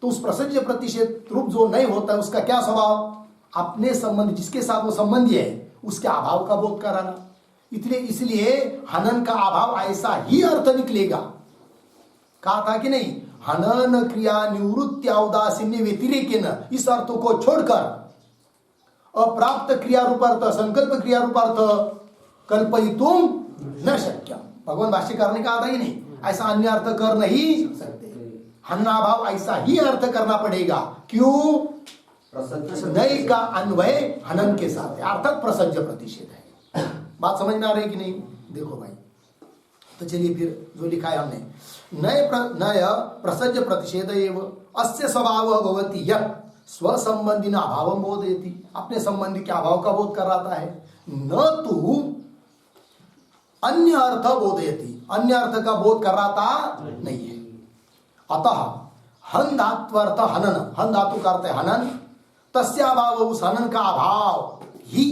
तो उस प्रसज्य प्रतिषेध रूप जो नहीं होता है उसका क्या स्वभाव? अपने संबंध, जिसके साथ वो संबंधी है उसके अभाव का बोध कराना। इसलिए हनन का अभाव ऐसा ही अर्थ निकलेगा। कहा था कि नहीं, हनन क्रिया निवृत्ति औदासीन्य व्यतिरेकेन, इस अर्थ को छोड़कर अप्राप्त क्रिया रूपार्थ, संकल्प क्रिया रूपार्थ कल्पयितुम न शक्यम। भगवान भाष्यकार ने कहा था कि नहीं, ऐसा अन्य अर्थ कर नहीं सकते, हन्नाभाव ऐसा ही अर्थ करना पड़ेगा। क्यों? नय का अन्वय हनन के साथ है, अर्थात प्रसज्य प्रतिषेध है। बात समझ में आ रही कि नहीं? देखो भाई, तो चलिए फिर जो लिखा है हमने, नय प्रसज्य प्रतिषेध एवं अस्य स्वभाव भवति यत् स्वसंबंधिना अभावं बोधयति, अपने संबंधी के अभाव का बोध कराता है, न तो अन्य अर्थ बोधयति, अन्य अर्थ का बोध कराता नहीं है। अतः हन धात्वर्थ हनन, हन धातु का अर्थ है हनन, तस्य अभाव, उस हनन का अभाव ही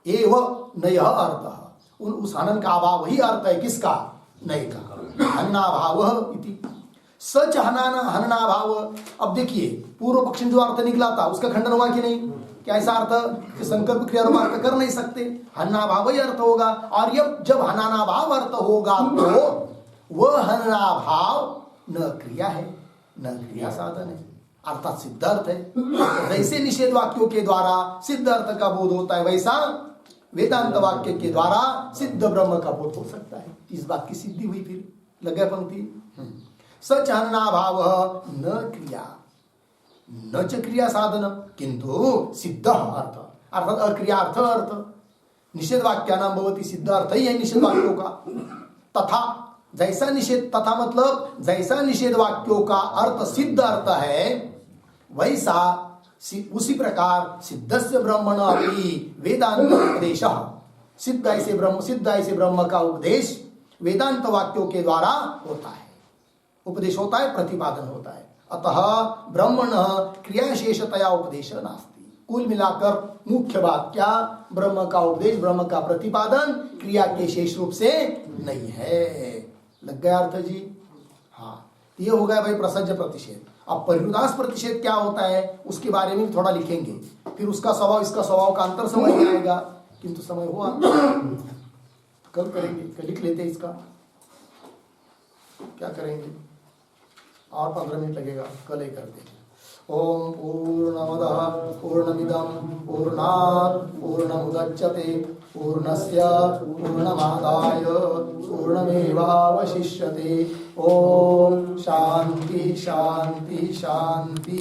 एव नयः अर्थ, उस हनन का अभाव ही अर्थ है किसका? नय का। हन्नाभाव इति सच हननाभाव। अब देखिए पूर्व पक्ष जो अर्थ निकला था उसका खंडन हुआ कि नहीं? क्या ऐसा अर्थ संकल्प क्रिया अर्थ कर नहीं सकते, हन्नाभाव ही अर्थ होगा। और जब हनानाभाव अर्थ होगा तो वह हन्नाभाव न क्रिया है न क्रिया साधन है, अर्थात सिद्ध अर्थ है। जैसे निषेध वाक्यों के द्वारा सिद्ध अर्थ का बोध होता है, वैसा वेदांत वाक्य के द्वारा सिद्ध ब्रह्म का बोध हो सकता है। इस बात की सिद्धि हुई। फिर लगे पंक्ति, सच हन्नाभाव न क्रिया, न च क्रिया साधन किंतु सिद्ध अर्थ अर्थात अक्रियार्थ अर्थ निषेध वाक्यानाम भवती सिद्ध अर्थ ही है निषेध वाक्यों का। तथा जैसा निषेध तथा मतलब जैसा निषेध वाक्यों का अर्थ सिद्ध अर्थ है वैसा उसी प्रकार सिद्धस्य ब्रह्मण अपि वेदांत उपदेश सिद्ध ऐसे ब्रह्म का उपदेश वेदांत वाक्यों के द्वारा होता है। उपदेश होता है, प्रतिपादन होता है। अतः ब्रह्मण क्रियाशेषतया उपदेश नास्ति। कुल मिलाकर मुख्य बात क्या, ब्रह्म का उपदेश ब्रह्म का प्रतिपादन क्रिया के शेष रूप से नहीं है। लग गया अर्थ जी? हाँ, ये हो गया भाई प्रसज्ज प्रतिषेध। अब परिरुदास प्रतिषेध क्या होता है उसके बारे में थोड़ा लिखेंगे, फिर उसका स्वभाव इसका स्वभाव का अंतर समझ में आएगा। किंतु समय हुआ, कल करेंगे, कल लिख लेते इसका, क्या करेंगे और 15 मिनट लगेगा, कल ही कर देंगे। ओम पूर्णमदः पूर्णमिदं पूर्णात् पूर्णमुदच्यते पूर्णस्य पूर्णमादाय पूर्णमेवावशिष्यते। ओम शांति शांति शांति।